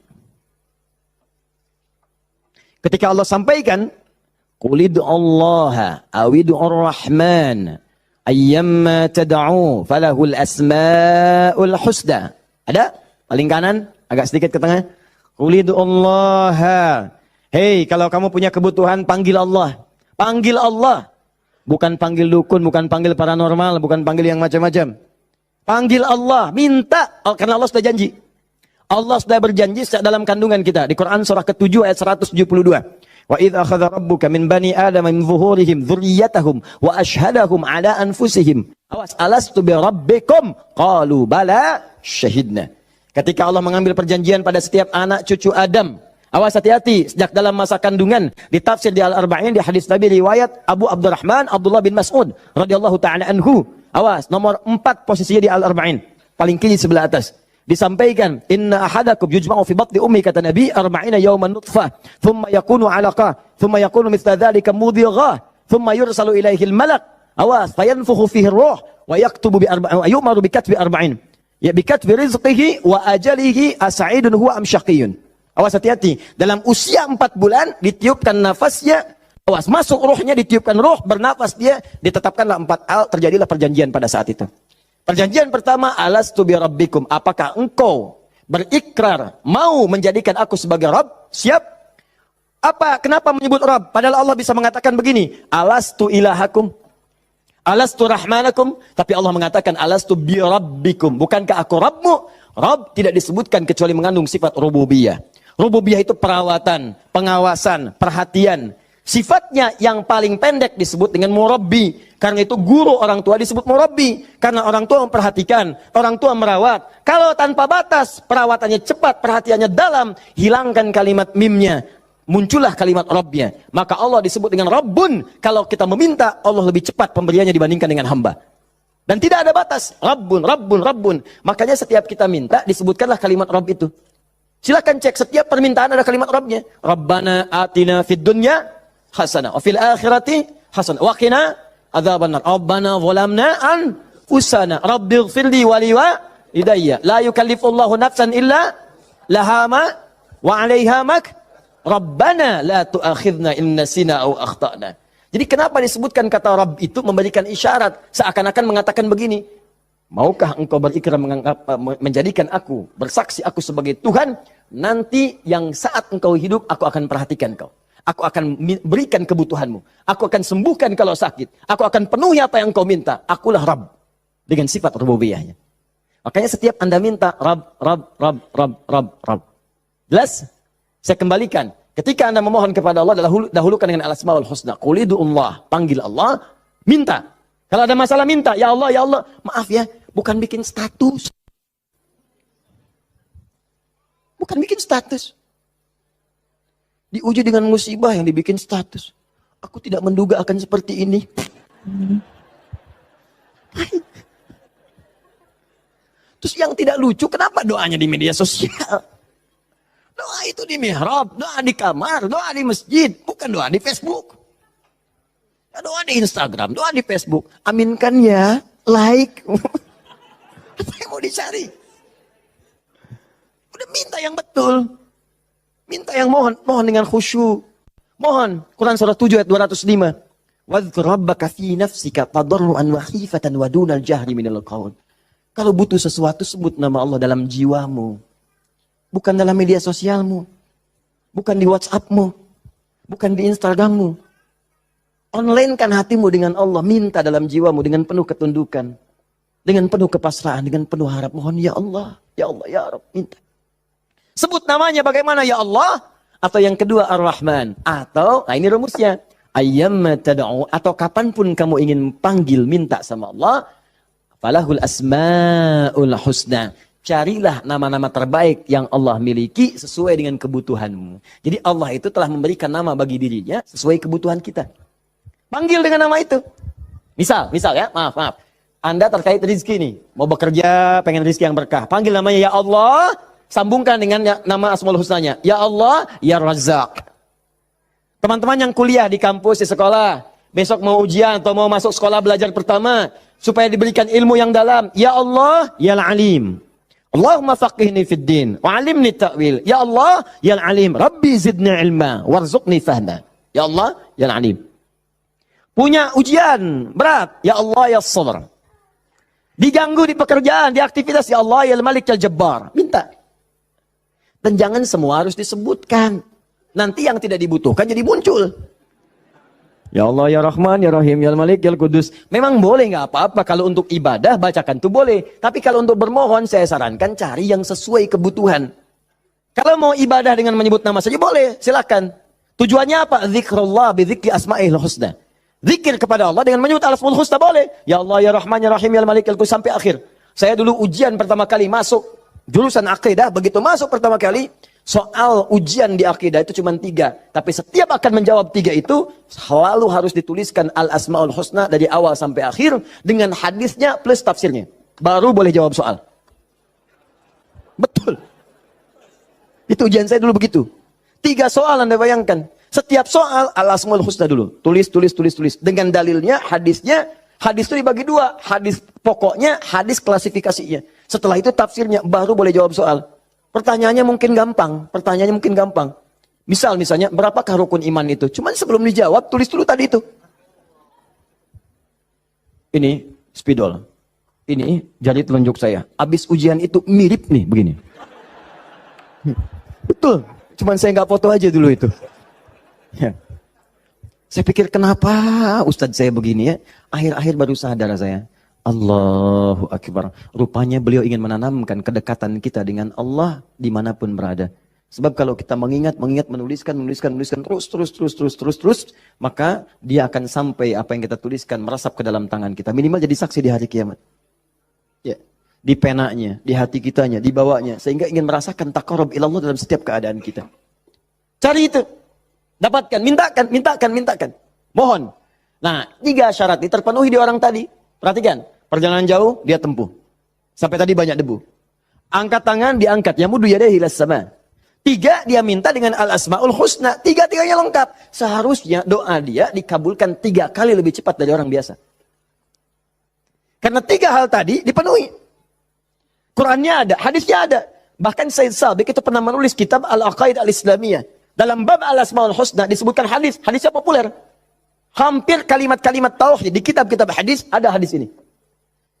Ketika Allah sampaikan, Qul Allaha awid'ur rahman. Ayyamma tad'u falahul asma'ul husna. Ada? Paling kanan, agak sedikit ke tengah. Qulidullaha. Hei, kalau kamu punya kebutuhan, panggil Allah. Panggil Allah. Bukan panggil dukun, bukan panggil paranormal, bukan panggil yang macam-macam. Panggil Allah, minta. Karena Allah sudah janji. Allah sudah berjanji dalam kandungan kita. Di Quran surah ke-7 ayat 172. Wa idh akhadha rabbuka min bani adama min zuhurihim dzurriyyatahum wa ashhadahum ala anfusihim. Awas, alastu bi rabbikum? Qalu bala syahidna. Ketika Allah mengambil perjanjian pada setiap anak cucu Adam. Awas hati-hati, sejak dalam masa kandungan. Ditafsir di Al-Arba'in, di hadis Nabi riwayat Abu Abdurrahman Abdullah bin Mas'ud radhiyallahu ta'ala anhu. Awas, nomor 4 posisinya di Al-Arba'in. Paling kiri sebelah atas. Disampaikan, inna ahadakum yujma'u fi batni ummi, kata Nabi, arba'ina yawman nutfah, thumma yakunu alaqah, thumma yakunu mithla dhalika mudhighah, thumma yursalu ilaihil malak. Awas, fayanfukhu fihi ruh, wa yaktubu bi arba'in, wa yu'maru bi katbi arba'in. Ya bi katbi rizqihi wa ajalihi as'idun huwa am syaqiyun. Awas hati-hati, dalam usia 4 bulan ditiupkan nafasnya, awas masuk ruhnya, ditiupkan ruh, bernafas dia, ditetapkanlah 4 hal, terjadilah perjanjian pada saat itu. Perjanjian pertama, alastu bi rabbikum, apakah engkau berikrar mau menjadikan aku sebagai Rabb? Siap? Apa? Kenapa menyebut Rabb? Padahal Allah bisa mengatakan begini, alastu ilahakum, alastu rahmanakum, tapi Allah mengatakan alastu bi rabbikum, bukankah aku Rabbmu? Rabb tidak disebutkan kecuali mengandung sifat rububiyah. Rububiyah itu perawatan, pengawasan, perhatian. Sifatnya yang paling pendek disebut dengan murabbi. Karena itu guru orang tua disebut murabbi. Karena orang tua memperhatikan, orang tua merawat. Kalau tanpa batas, perawatannya cepat, perhatiannya dalam, hilangkan kalimat mimnya. Muncullah kalimat Rabbnya. Maka Allah disebut dengan Rabbun. Kalau kita meminta, Allah lebih cepat pemberiannya dibandingkan dengan hamba. Dan tidak ada batas. Rabbun, Rabbun, Rabbun. Makanya setiap kita minta, disebutkanlah kalimat Rabb itu. Silakan cek, setiap permintaan ada kalimat Rabbnya. Rabbana atina fid dunya hasanah, wa fil akhirati hasanah, wa qina adzabannar. Rabbana zalamna anfusana, rabbighfirli wa liwalidayya. La yukallifullahu nafsan illa laha ma wa 'alaiha mak. Rabbana la tu'akhidna in nasina aw akhtana. Jadi kenapa disebutkan kata Rabb itu memberikan isyarat, seakan-akan mengatakan begini, maukah engkau berikrar menjadikan aku, bersaksi aku sebagai Tuhan, nanti yang saat engkau hidup aku akan perhatikan kau. Aku akan berikan kebutuhanmu. Aku akan sembuhkan kalau sakit. Aku akan penuhi apa yang kau minta. Akulah Rabb. Dengan sifat rububiyahnya. Makanya setiap Anda minta Rabb, Rabb, Rabb, Rabb, Rabb, Rabb. Jelas? Saya kembalikan. Ketika Anda memohon kepada Allah, dahulukan dengan al-asmaul husna. Qul Allah, panggil Allah, minta. Kalau ada masalah minta, ya Allah, maaf ya, bukan bikin status. Bukan bikin status. Diuji dengan musibah yang dibikin status. Aku tidak menduga akan seperti ini. Terus yang tidak lucu, kenapa doanya di media sosial? Doa itu di mihrab, doa di kamar, doa di masjid, bukan doa di Facebook. Doa di Instagram, doa di Facebook. Aminkan ya, like. Apa yang mau dicari? Udah minta yang betul. Minta yang mohon dengan khusyuk. Mohon, Quran surah 7 ayat 205. Wadhkur rabbaka fi nafsika tadarruan wa khifatan wa dunal jahri minal qaul. Kalau butuh sesuatu, sebut nama Allah dalam jiwamu. Bukan dalam media sosialmu. Bukan di WhatsAppmu. Bukan di Instagrammu. Online-kan hatimu dengan Allah. Minta dalam jiwamu dengan penuh ketundukan. Dengan penuh kepasrahan. Dengan penuh harap. Mohon ya Allah. Ya Allah, ya Rabb. Minta. Sebut namanya bagaimana ya Allah. Atau yang kedua Ar-Rahman. Atau, nah ini rumusnya. Ayyamma tad'u. Atau kapanpun kamu ingin panggil, minta sama Allah. Falahul asma'ul husna. Carilah nama-nama terbaik yang Allah miliki sesuai dengan kebutuhanmu. Jadi Allah itu telah memberikan nama bagi dirinya sesuai kebutuhan kita. Panggil dengan nama itu. Misal ya, maaf. Anda terkait rezeki nih. Mau bekerja, pengen rezeki yang berkah. Panggil namanya ya Allah, sambungkan dengan nama Asmaul Husnanya. Ya Allah, ya Razzaq. Teman-teman yang kuliah di kampus, di sekolah. Besok mau ujian atau mau masuk sekolah belajar pertama. Supaya diberikan ilmu yang dalam. Ya Allah, ya Alim. Allahumma faqihni fid din wa 'allimni ta'wil. Ya Allah, ya Alim, Rabbi zidni ilma warzuqni fahma. Ya Allah, ya Alim. Punya ujian berat, ya Allah, ya Sabr. Diganggu di pekerjaan, di aktivitas, ya Allah, ya Malik, ya Jabbar. Minta. Dan jangan semua harus disebutkan. Nanti yang tidak dibutuhkan jadi muncul. Ya Allah, ya Rahman, ya Rahim, ya Malik, ya Kudus. Memang boleh, nggak apa-apa. Kalau untuk ibadah, bacakan tuh boleh. Tapi kalau untuk bermohon, saya sarankan cari yang sesuai kebutuhan. Kalau mau ibadah dengan menyebut nama saja, boleh. Silakan. Tujuannya apa? Zikrullah bidzikri asma'il husna. Zikir kepada Allah dengan menyebut al-asmaul husna boleh. Ya Allah, ya Rahman, ya Rahim, ya Malik, ya Kudus, sampai akhir. Saya dulu ujian pertama kali masuk Jurusan akidah, begitu masuk pertama kali, soal ujian di akidah itu cuma 3. Tapi setiap akan menjawab 3 itu, selalu harus dituliskan Al-Asma'ul Husna dari awal sampai akhir, dengan hadisnya plus tafsirnya. Baru boleh jawab soal. Betul. Itu ujian saya dulu begitu. 3 soal Anda bayangkan. Setiap soal Al-Asma'ul Husna dulu. Tulis. Dengan dalilnya, hadisnya. Hadis itu dibagi 2. Hadis pokoknya, hadis klasifikasinya. Setelah itu tafsirnya, baru boleh jawab soal. Pertanyaannya mungkin gampang. Misalnya, berapakah rukun iman itu? Cuman sebelum dijawab, tulis dulu tadi itu. Ini spidol. Ini jari telunjuk saya. Habis ujian itu mirip nih, begini. Betul. Cuman saya nggak foto aja dulu itu. Ya. Saya pikir kenapa Ustadz saya begini ya. Akhir-akhir baru sadar saya. Allahu Akbar. Rupanya beliau ingin menanamkan kedekatan kita dengan Allah dimanapun berada. Sebab kalau kita mengingat, menuliskan terus, maka dia akan sampai apa yang kita tuliskan merasap ke dalam tangan kita. Minimal jadi saksi di hari kiamat. Ya. Di penanya, di hati kitanya, di bawahnya. Sehingga ingin merasakan taqarrub ilallah dalam setiap keadaan kita. Cari itu. Dapatkan, mintakan. Mohon. Nah, 3 syarat ini terpenuhi di orang tadi. Perhatikan. Perjalanan jauh, dia tempuh. Sampai tadi banyak debu. Angkat tangan, diangkat. Yamudu yadayhi ilas sama. 3, dia minta dengan Al-Asma'ul Husna. 3-tiganya lengkap. Seharusnya doa dia dikabulkan 3 kali lebih cepat dari orang biasa. Karena 3 hal tadi dipenuhi. Qurannya ada, hadisnya ada. Bahkan Sayyid Sabiq itu pernah menulis kitab Al-Aqaid Al-Islamiyah. Dalam bab Al-Asma'ul Husna disebutkan hadis. Hadisnya populer. Hampir kalimat-kalimat tauhid di kitab-kitab hadis ada hadis ini.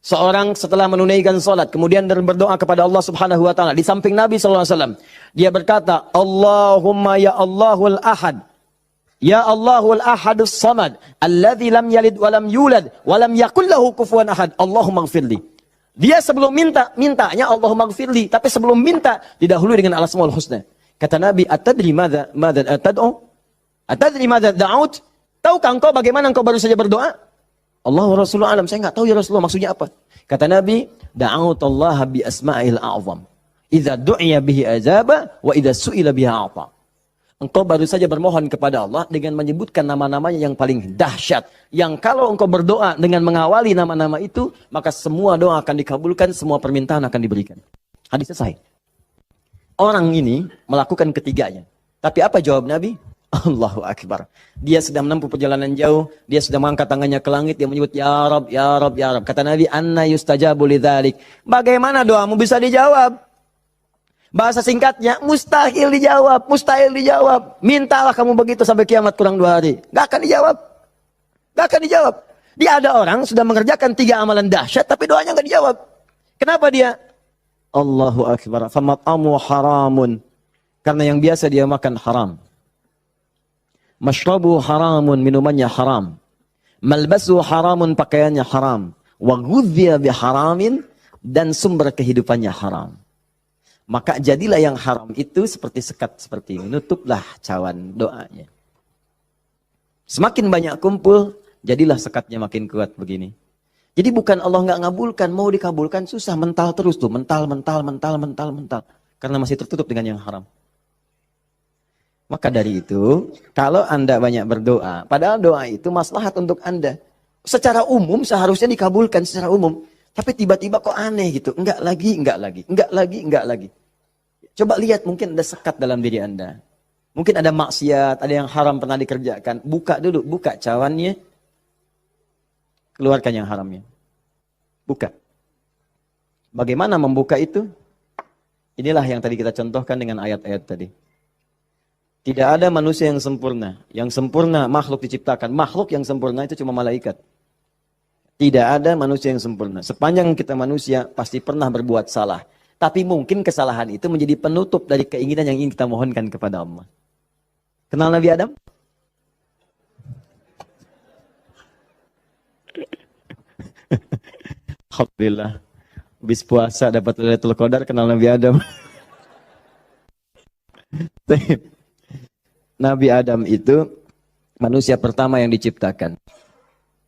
Seorang setelah menunaikan salat kemudian berdoa kepada Allah Subhanahu wa taala di samping Nabi sallallahu alaihi wasallam. Dia berkata, "Allahumma ya Allahul Ahad. Ya Allahul Ahadus Samad, alladzi lam yalid wa lam yulad wa lam yakul lahu kufuwan ahad. Allahumma ighfirli." Dia sebelum mintanya Allahumma ighfirli, tapi sebelum minta didahului dengan Al-Asmaul Husna. Kata Nabi, "Atadri madza tad'u? Atadri madza da'ut?" Tahukah engkau bagaimana engkau baru saja berdoa? Allah wa Rasulullah alam, saya enggak tahu ya Rasulullah maksudnya apa. Kata Nabi, "Da'utallaha bi asma'il a'zam. Idza du'iya bihi azaba wa idza su'ila biha a'ta." Engkau baru saja bermohon kepada Allah dengan menyebutkan nama-namanya yang paling dahsyat. Yang kalau engkau berdoa dengan mengawali nama-nama itu, maka semua doa akan dikabulkan, semua permintaan akan diberikan. Hadis selesai. Orang ini melakukan ketiganya. Tapi apa jawab Nabi? Allahu Akbar. Dia sudah menempuh perjalanan jauh. Dia sudah mengangkat tangannya ke langit. Dia menyebut, Ya Rab, Ya Rab, Ya Rab. Kata Nabi, Anna yustajabu lidzalik. Bagaimana doamu bisa dijawab? Bahasa singkatnya, mustahil dijawab. Mustahil dijawab. Mintalah kamu begitu sampai kiamat kurang 2 hari. Gak akan dijawab. Gak akan dijawab. Dia ada orang sudah mengerjakan 3 amalan dahsyat. Tapi doanya gak dijawab. Kenapa dia? Allahu Akbar. Famat'amu haramun. Karena yang biasa dia makan haram. Mashrabu haramun. Minumannya haram. Malbasu haramun. Pakaiannya haram. Wa ghudhiya biharamin. Dan sumber kehidupannya haram. Maka jadilah yang haram itu seperti sekat seperti ini. Nutuplah cawan doanya. Semakin banyak kumpul. Jadilah sekatnya makin kuat begini. Jadi bukan Allah nggak ngabulkan, mau dikabulkan susah, mental terus tuh, mental. Karena masih tertutup dengan yang haram. Maka dari itu, kalau Anda banyak berdoa, padahal doa itu maslahat untuk Anda. Secara umum seharusnya dikabulkan secara umum. Tapi tiba-tiba kok aneh gitu, enggak lagi. Coba lihat, mungkin ada sekat dalam diri Anda. Mungkin ada maksiat, ada yang haram pernah dikerjakan. Buka dulu, buka cawannya. Keluarkan yang haramnya. Buka. Bagaimana membuka itu? Inilah yang tadi kita contohkan dengan ayat-ayat tadi. Tidak ada manusia yang sempurna. Yang sempurna makhluk diciptakan. Makhluk yang sempurna itu cuma malaikat. Tidak ada manusia yang sempurna. Sepanjang kita manusia pasti pernah berbuat salah. Tapi mungkin kesalahan itu menjadi penutup dari keinginan yang ingin kita mohonkan kepada Allah. Kenal Nabi Adam? Alhamdulillah. Habis puasa dapat Lailatul Qadar, kenal Nabi Adam. Nabi Adam itu manusia pertama yang diciptakan.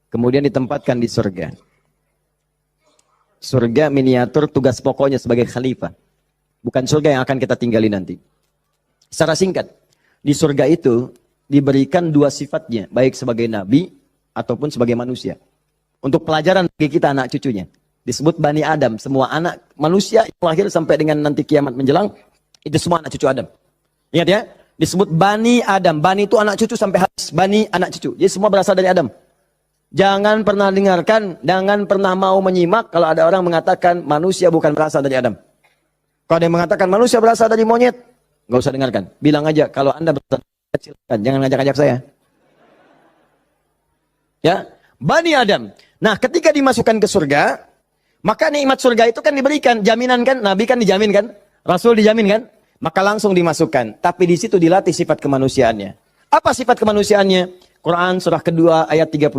Kemudian ditempatkan di surga. Surga miniatur, tugas pokoknya sebagai khalifah. Bukan surga yang akan kita tinggali nanti. Secara singkat, di surga itu diberikan dua sifatnya, baik sebagai nabi ataupun sebagai manusia. Untuk pelajaran bagi kita anak cucunya. Disebut Bani Adam, semua anak manusia yang lahir sampai dengan nanti kiamat menjelang, itu semua anak cucu Adam. Ingat ya, disebut Bani Adam. Bani itu anak cucu sampai habis, Bani anak cucu. Jadi semua berasal dari Adam. Jangan pernah dengarkan, jangan pernah mau menyimak kalau ada orang mengatakan manusia bukan berasal dari Adam. Kalau ada yang mengatakan manusia berasal dari monyet, nggak usah dengarkan. Bilang aja, kalau Anda berasal dari monyet, silakan. Jangan ngajak-ngajak saya. Ya, Bani Adam. Nah, ketika dimasukkan ke surga, maka nikmat surga itu kan diberikan. Jaminan kan, Nabi kan dijamin kan, Rasul dijamin kan, maka langsung dimasukkan. Tapi di situ dilatih sifat kemanusiaannya. Apa sifat kemanusiaannya? Quran surah kedua ayat 35.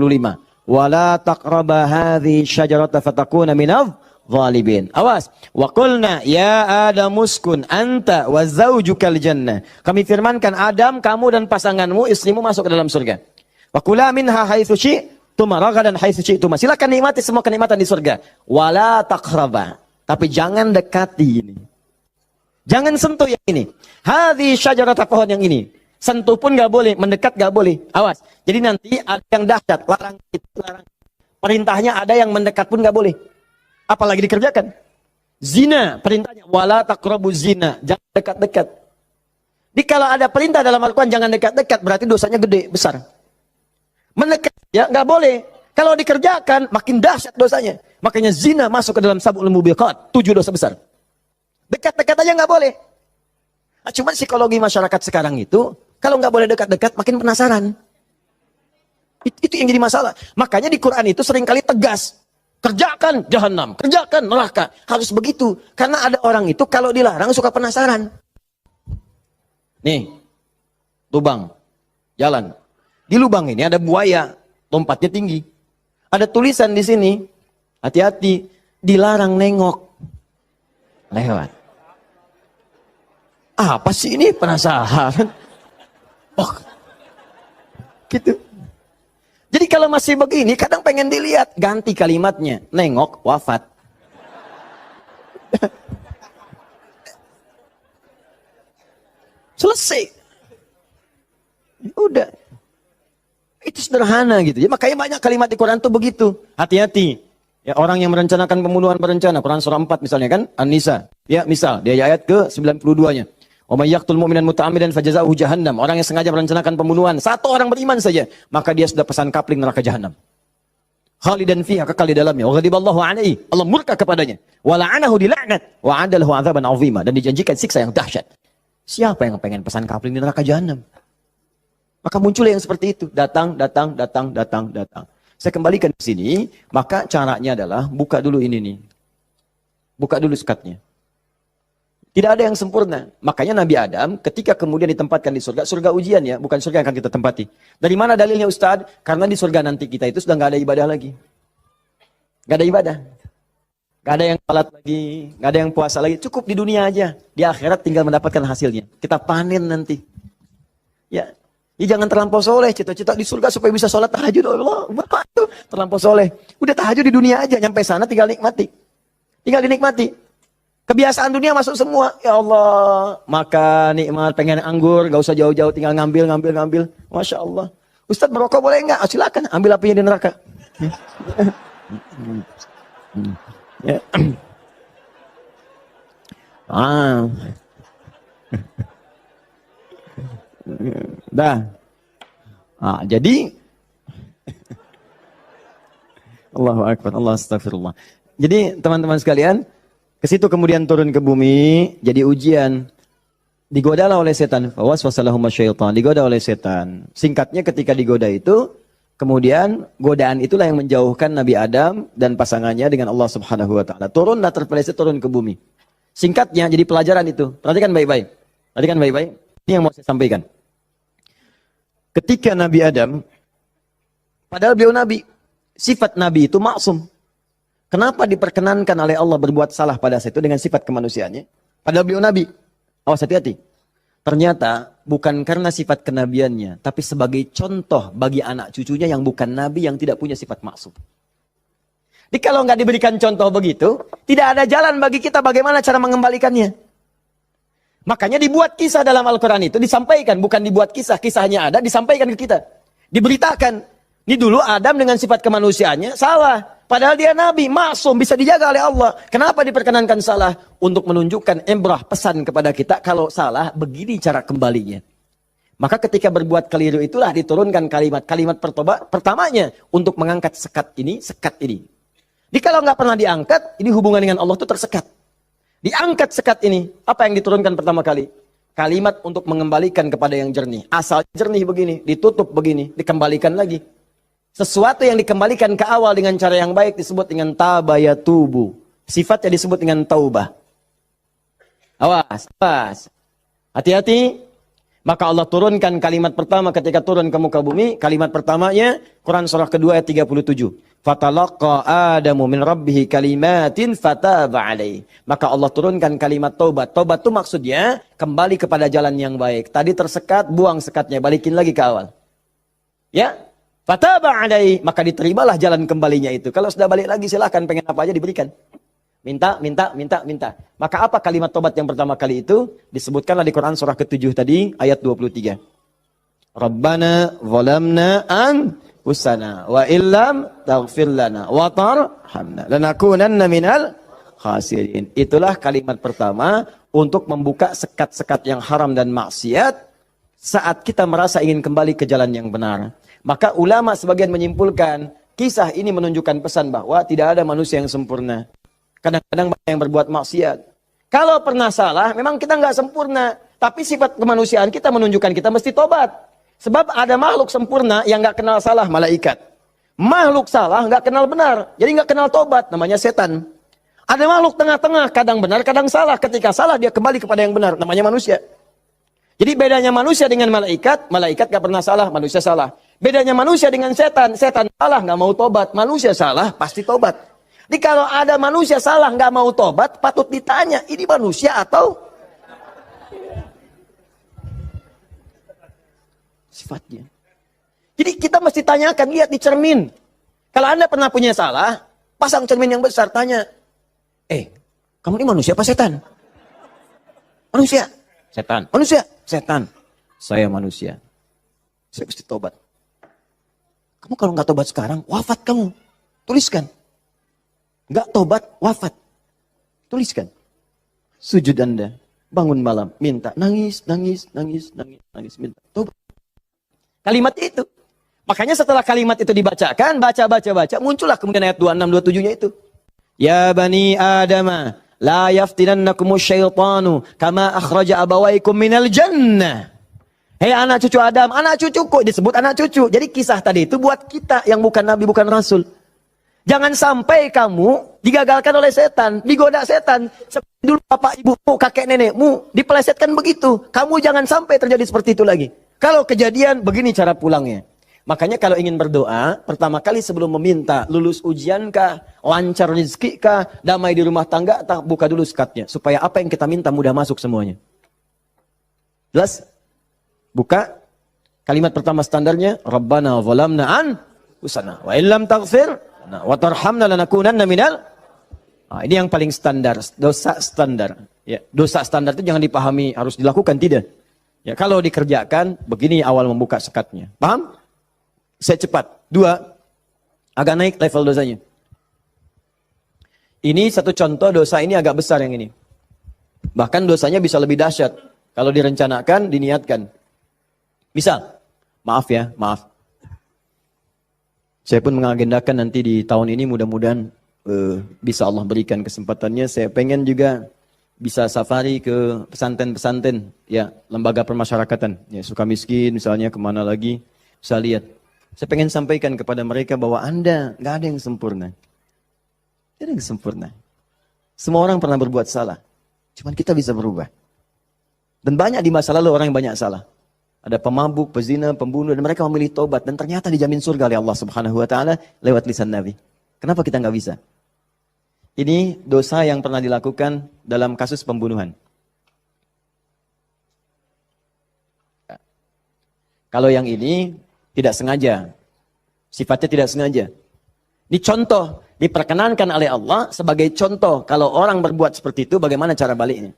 Wala taqraba hadhi syajarata fatakuna minadh zalimin. Awas. Wa qulna ya Adam uskun anta wa zaujukal jannah. Kami firmankan Adam, kamu dan pasanganmu, istrimu masuk ke dalam surga. Wa kula minha haitsu syi'tum ragadan haitsu syi'tum. Silakan nikmati semua kenikmatan di surga. Wala taqraba. Tapi jangan dekati ini. Jangan sentuh yang ini. Hadhi syajarata, pohon yang ini. Sentuh pun gak boleh, mendekat gak boleh. Awas. Jadi nanti ada yang dahsyat, larang. Perintahnya ada yang mendekat pun gak boleh. Apalagi dikerjakan. Zina, perintahnya. Wala taqrabu zina. Jangan dekat-dekat. Jadi kalau ada perintah dalam Al-Quran jangan dekat-dekat, berarti dosanya gede, besar. Mendekat, ya gak boleh. Kalau dikerjakan, makin dahsyat dosanya. Makanya zina masuk ke dalam sab'ul mubiqat. 7 dosa besar. Dekat-dekat aja gak boleh. Nah, cuman psikologi masyarakat sekarang itu, kalau nggak boleh dekat-dekat, makin penasaran. Itu yang jadi masalah. Makanya di Quran itu seringkali tegas. Kerjakan jahanam, kerjakan neraka. Harus begitu. Karena ada orang itu kalau dilarang suka penasaran. Nih, lubang, jalan. Di lubang ini ada buaya, lompatnya tinggi. Ada tulisan di sini, hati-hati, dilarang nengok. Lewat. Apa sih ini? Penasaran. Oh, gitu. Jadi kalau masih begini, kadang pengen dilihat. Ganti kalimatnya. Nengok, wafat. Selesai. Udah. Itu sederhana gitu. Ya, makanya banyak kalimat di Quran tuh begitu. Hati-hati. Ya, orang yang merencanakan pembunuhan berencana. Quran surah 4 misalnya kan. An-Nisa. Ya misal. Dia ayat ke 92-nya. Wa may yaqtul mu'minan muta'ammidan fajaza'uhu jahannam. Orang yang sengaja merencanakan pembunuhan, satu orang beriman saja, maka dia sudah pesan kapling neraka jahanam. Khalidan fiha, kekal di dalamnya. Wa ghadiballahu alaihi, Allah murka kepadanya. Wa la'anahu dila'nat wa 'adalahu 'adzaban 'azima, dan dijanjikan siksa yang dahsyat. Siapa yang pengen pesan kapling di neraka jahanam? Maka muncul yang seperti itu, datang. Saya kembalikan ke sini, maka caranya adalah buka dulu ini nih. Buka dulu sekatnya. Tidak ada yang sempurna. Makanya Nabi Adam ketika kemudian ditempatkan di surga, surga ujian ya, bukan surga yang akan kita tempati. Dari mana dalilnya Ustaz? Karena di surga nanti kita itu sudah nggak ada ibadah lagi. Nggak ada ibadah. Nggak ada yang salat lagi, nggak ada yang puasa lagi. Cukup di dunia aja. Di akhirat tinggal mendapatkan hasilnya. Kita panen nanti. Ya, jangan terlampau soleh. Cita-cita di surga supaya bisa sholat tahajud. Allah, itu terlampau soleh. Udah tahajud di dunia aja. Nyampe sana tinggal nikmati. Tinggal dinikmati. Kebiasaan dunia masuk semua. Ya Allah, makan nikmat, pengen anggur, gak usah jauh-jauh, tinggal ngambil. Masya Allah. Ustadz merokok boleh enggak? Oh, silakan, ambil apinya di neraka. Ya. Dah. Jadi Allahu Akbar, Allah astagfirullah. Jadi teman-teman sekalian, ke situ kemudian turun ke bumi, jadi ujian. Digodalah oleh setan. Fawaswasalahum syaitan. Digoda oleh setan. Singkatnya ketika digoda itu, kemudian godaan itulah yang menjauhkan Nabi Adam dan pasangannya dengan Allah Subhanahu wa taala. Turunlah terpeleset turun ke bumi. Singkatnya jadi pelajaran itu. Perhatikan baik-baik. Ini yang mau saya sampaikan. Ketika Nabi Adam, padahal beliau nabi, sifat nabi itu maksum. Kenapa diperkenankan oleh Allah berbuat salah pada saat itu dengan sifat kemanusiaannya? Padahal beliau nabi. Awas hati-hati. Ternyata bukan karena sifat kenabiannya, tapi sebagai contoh bagi anak cucunya yang bukan nabi, yang tidak punya sifat maksum. Jadi kalau nggak diberikan contoh begitu, tidak ada jalan bagi kita bagaimana cara mengembalikannya. Makanya dibuat kisah dalam Al-Quran itu, disampaikan. Bukan dibuat kisah, kisahnya ada, disampaikan ke kita. Diberitakan. Ini dulu Adam dengan sifat kemanusiaannya salah. Padahal dia nabi, maksum, bisa dijaga oleh Allah. Kenapa diperkenankan salah? Untuk menunjukkan ibrah, pesan kepada kita, kalau salah, begini cara kembalinya. Maka ketika berbuat keliru itulah diturunkan kalimat pertamanya untuk mengangkat sekat ini. Jadi kalau nggak pernah diangkat, ini hubungan dengan Allah itu tersekat. Diangkat sekat ini, apa yang diturunkan pertama kali? Kalimat untuk mengembalikan kepada yang jernih. Asal jernih begini, ditutup begini, dikembalikan lagi. Sesuatu yang dikembalikan ke awal dengan cara yang baik disebut dengan tabayatubu. Sifatnya disebut dengan taubah. Awas. Hati-hati. Maka Allah turunkan kalimat pertama ketika turun ke muka bumi. Kalimat pertamanya, Quran surah kedua ayat 37. Fatalaqa Adamu min rabbihi kalimatin fataba alaih. Maka Allah turunkan kalimat taubat. Taubat itu maksudnya kembali kepada jalan yang baik. Tadi tersekat, buang sekatnya, balikin lagi ke awal. Ya, fataba alaih. Maka diterimalah jalan kembalinya itu. Kalau sudah balik lagi silahkan, pengen apa aja diberikan. Minta. Maka apa kalimat tobat yang pertama kali itu? Disebutkanlah di Quran surah ke-7 tadi, ayat 23. Rabbana zalamna anfusana wa illam taghfir lana wa tarhamna lanakunanna minal khasirin. Itulah kalimat pertama untuk membuka sekat-sekat yang haram dan maksiat saat kita merasa ingin kembali ke jalan yang benar. Maka ulama sebagian menyimpulkan, kisah ini menunjukkan pesan bahwa tidak ada manusia yang sempurna. Kadang-kadang banyak yang berbuat maksiat. Kalau pernah salah, memang kita nggak sempurna. Tapi sifat kemanusiaan kita menunjukkan kita mesti tobat. Sebab ada makhluk sempurna yang nggak kenal salah, malaikat. Makhluk salah nggak kenal benar, jadi nggak kenal tobat, namanya setan. Ada makhluk tengah-tengah, kadang benar, kadang salah. Ketika salah dia kembali kepada yang benar, namanya manusia. Jadi bedanya manusia dengan malaikat, malaikat nggak pernah salah, manusia salah. Bedanya manusia dengan setan, setan salah nggak mau tobat, manusia salah pasti tobat. Jadi kalau ada manusia salah nggak mau tobat, patut ditanya, ini manusia atau sifatnya. Jadi kita mesti tanyakan, lihat di cermin. Kalau Anda pernah punya salah, pasang cermin yang besar, tanya, kamu ini manusia apa setan? Manusia. Setan. Manusia. Setan. Saya manusia. Saya mesti tobat. Kamu kalau nggak tobat sekarang, wafat kamu. Tuliskan. Nggak tobat, wafat. Tuliskan. Sujud Anda. Bangun malam. Minta. Nangis. Minta. Tobat. Kalimat itu. Makanya setelah kalimat itu dibacakan, baca. Muncullah kemudian ayat 26-27-nya itu. Ya bani Adama. La yaftinannakumu syaitanu. Kama akhraja abawaikum minal jannah. Hei anak cucu Adam. Anak cucuku. Disebut anak cucu. Jadi kisah tadi itu buat kita yang bukan nabi, bukan rasul. Jangan sampai kamu digagalkan oleh setan, digoda setan. Seperti dulu bapak ibumu, kakek nenekmu, dipelesetkan begitu. Kamu jangan sampai terjadi seperti itu lagi. Kalau kejadian, begini cara pulangnya. Makanya kalau ingin berdoa, pertama kali sebelum meminta, lulus ujian kah, lancar rezeki kah, damai di rumah tangga, buka dulu sekatnya. Supaya apa yang kita minta mudah masuk semuanya. Jelas? Buka. Kalimat pertama standarnya, Rabbana zalamna anfusana wa illam taghfir wa tarhamna lanakunanna minal. Ini yang paling standar, dosa standar. Ya, dosa standar itu jangan dipahami harus dilakukan, tidak. Ya, kalau dikerjakan, begini awal membuka sekatnya. Paham? Saya cepat. 2, agak naik level dosanya. Ini satu contoh dosa ini agak besar yang ini. Bahkan dosanya bisa lebih dahsyat kalau direncanakan, diniatkan. Misal, maaf. Saya pun mengagendakan nanti di tahun ini mudah-mudahan bisa Allah berikan kesempatannya. Saya pengen juga bisa safari ke pesantren-pesantren, ya, lembaga permasyarakatan, ya, Sukamiskin misalnya, kemana lagi, bisa lihat. Saya pengen sampaikan kepada mereka bahwa Anda nggak ada yang sempurna. Tidak ada yang sempurna. Semua orang pernah berbuat salah. Cuman kita bisa berubah. Dan banyak di masa lalu orang yang banyak salah. Ada pemabuk, pezina, pembunuh, dan mereka memilih tobat. Dan ternyata dijamin surga oleh Allah Subhanahu Wa Taala lewat lisan Nabi. Kenapa kita nggak bisa? Ini dosa yang pernah dilakukan dalam kasus pembunuhan. Kalau yang ini tidak sengaja, sifatnya tidak sengaja. Ini contoh, diperkenankan oleh Allah sebagai contoh. Kalau orang berbuat seperti itu, bagaimana cara baliknya?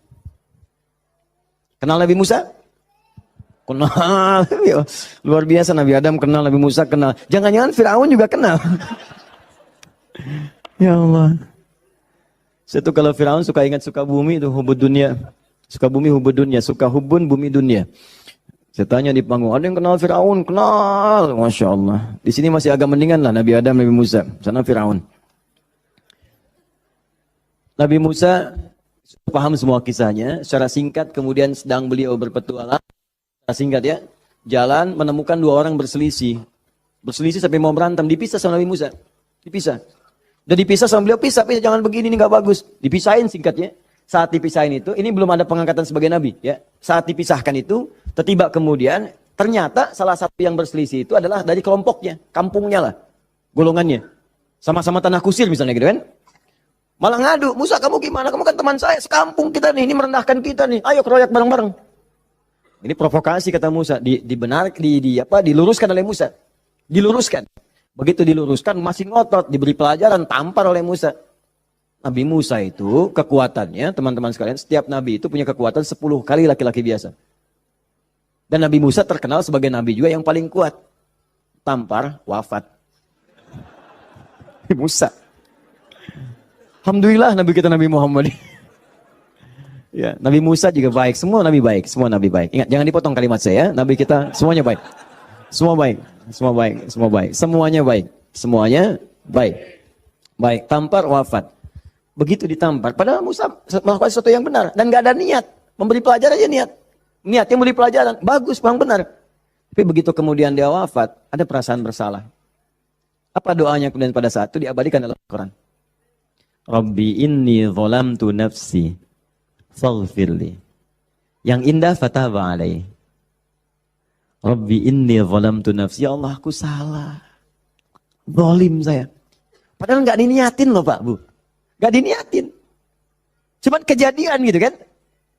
Kenal Nabi Musa? Kenal. Luar biasa Nabi Adam kenal, Nabi Musa kenal. Jangan-jangan Firaun juga kenal. Ya Allah. Saya tuh kalau Firaun suka ingat suka bumi itu hubud dunia. Suka bumi hubud dunia, suka hubun bumi dunia. Saya tanya di panggung, ada yang kenal Firaun? Kenal. Masya Allah. Di sini masih agak mendingan lah Nabi Adam, Nabi Musa. Sana Firaun. Nabi Musa paham semua kisahnya. Secara singkat kemudian sedang beliau berpetualang. Secara singkat ya. Jalan menemukan dua orang berselisih. Berselisih sampai mau berantem. Dipisah sama Nabi Musa. Dipisah. Udah dipisah sama beliau. Pisah. Jangan begini, ini gak bagus. Dipisahin singkatnya. Saat dipisahin itu, ini belum ada pengangkatan sebagai Nabi. Ya. Saat dipisahkan itu, tiba kemudian, ternyata salah satu yang berselisih itu adalah dari kelompoknya. Kampungnya lah. Golongannya. Sama-sama tanah kusir misalnya gitu kan. Malah ngadu, Musa kamu gimana? Kamu kan teman saya, sekampung kita nih, ini merendahkan kita nih. Ayo keroyak bareng-bareng. Ini provokasi kata Musa, diluruskan oleh Musa. Diluruskan. Begitu diluruskan, masih ngotot, diberi pelajaran, tampar oleh Musa. Nabi Musa itu kekuatannya, teman-teman sekalian, setiap Nabi itu punya kekuatan 10 kali laki-laki biasa. Dan Nabi Musa terkenal sebagai Nabi juga yang paling kuat. Tampar, wafat. Nabi Musa. Alhamdulillah Nabi kita Nabi Muhammad. Ya, Nabi Musa juga baik, semua Nabi baik, semua Nabi baik. Ingat jangan dipotong kalimat saya, Nabi kita semuanya baik. Semua baik, semua baik, semua baik. Semuanya baik, semuanya baik. Baik, tampar wafat. Begitu ditampar, padahal Musa melakukan sesuatu yang benar dan gak ada niat, memberi pelajaran aja niat. Niatnya memberi pelajaran, bagus, bang benar. Tapi begitu kemudian dia wafat, ada perasaan bersalah. Apa doanya kemudian pada saat itu diabadikan dalam Al-Quran? Rabbi inni zalamtu nafsi faghfirli. Yang indah fataba alaihi. Rabbi inni zalamtu nafsi. Ya Allah aku salah. Zalim saya. Padahal nggak diniatin loh Pak Bu. Nggak diniatin. Cuman kejadian gitu kan.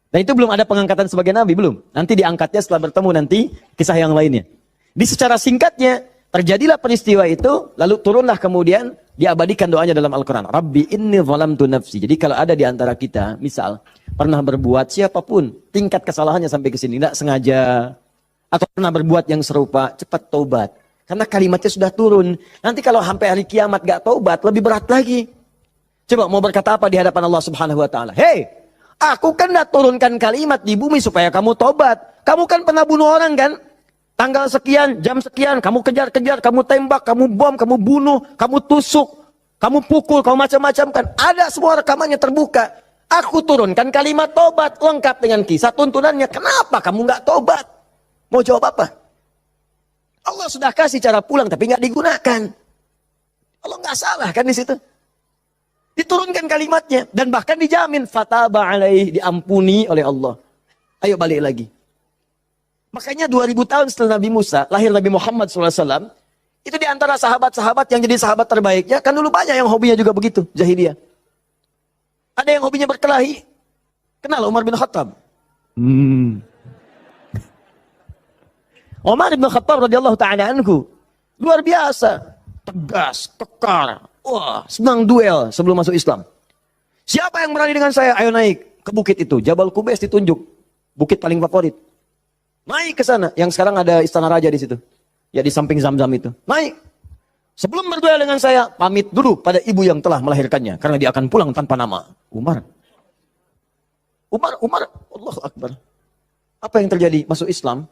Dan itu belum ada pengangkatan sebagai Nabi, belum. Nanti diangkatnya setelah bertemu nanti kisah yang lainnya. Di secara singkatnya, terjadilah peristiwa itu, lalu turunlah kemudian diabadikan doanya dalam Al-Quran. Rabbi inni zalamtu nafsi. Jadi kalau ada di antara kita, misal, pernah berbuat siapapun, tingkat kesalahannya sampai ke sini, tidak sengaja, atau pernah berbuat yang serupa, cepat taubat. Karena kalimatnya sudah turun. Nanti kalau sampai hari kiamat gak taubat, lebih berat lagi. Coba mau berkata apa di hadapan Allah Subhanahu Wa Taala? Hei, aku kan dah turunkan kalimat di bumi supaya kamu taubat. Kamu kan pernah bunuh orang kan? Tanggal sekian, jam sekian, kamu kejar-kejar, kamu tembak, kamu bom, kamu bunuh, kamu tusuk, kamu pukul, kamu macam-macam kan. Ada semua rekamannya terbuka. Aku turunkan kalimat tobat lengkap dengan kisah tuntunannya. Kenapa kamu nggak tobat? Mau jawab apa? Allah sudah kasih cara pulang tapi nggak digunakan. Allah nggak salah kan di situ. Diturunkan kalimatnya dan bahkan dijamin fataba alaihi, diampuni oleh Allah. Ayo balik lagi. Makanya 2000 tahun setelah Nabi Musa, lahir Nabi Muhammad SAW, itu di antara sahabat-sahabat yang jadi sahabat terbaiknya, kan dulu banyak yang hobinya juga begitu, jahiliyah. Ada yang hobinya berkelahi. Kenal Umar bin Khattab? Umar bin Khattab radhiyallahu ta'ala anhu, luar biasa, tegas, kekar, wah, senang duel sebelum masuk Islam. Siapa yang berani dengan saya? Ayo naik ke bukit itu, Jabal Qubais ditunjuk, bukit paling favorit. Naik ke sana, yang sekarang ada istana raja di situ. Ya di samping Zam-Zam itu. Naik. Sebelum berduel dengan saya, pamit dulu pada ibu yang telah melahirkannya. Karena dia akan pulang tanpa nama. Umar, Allahu Akbar. Apa yang terjadi? Masuk Islam,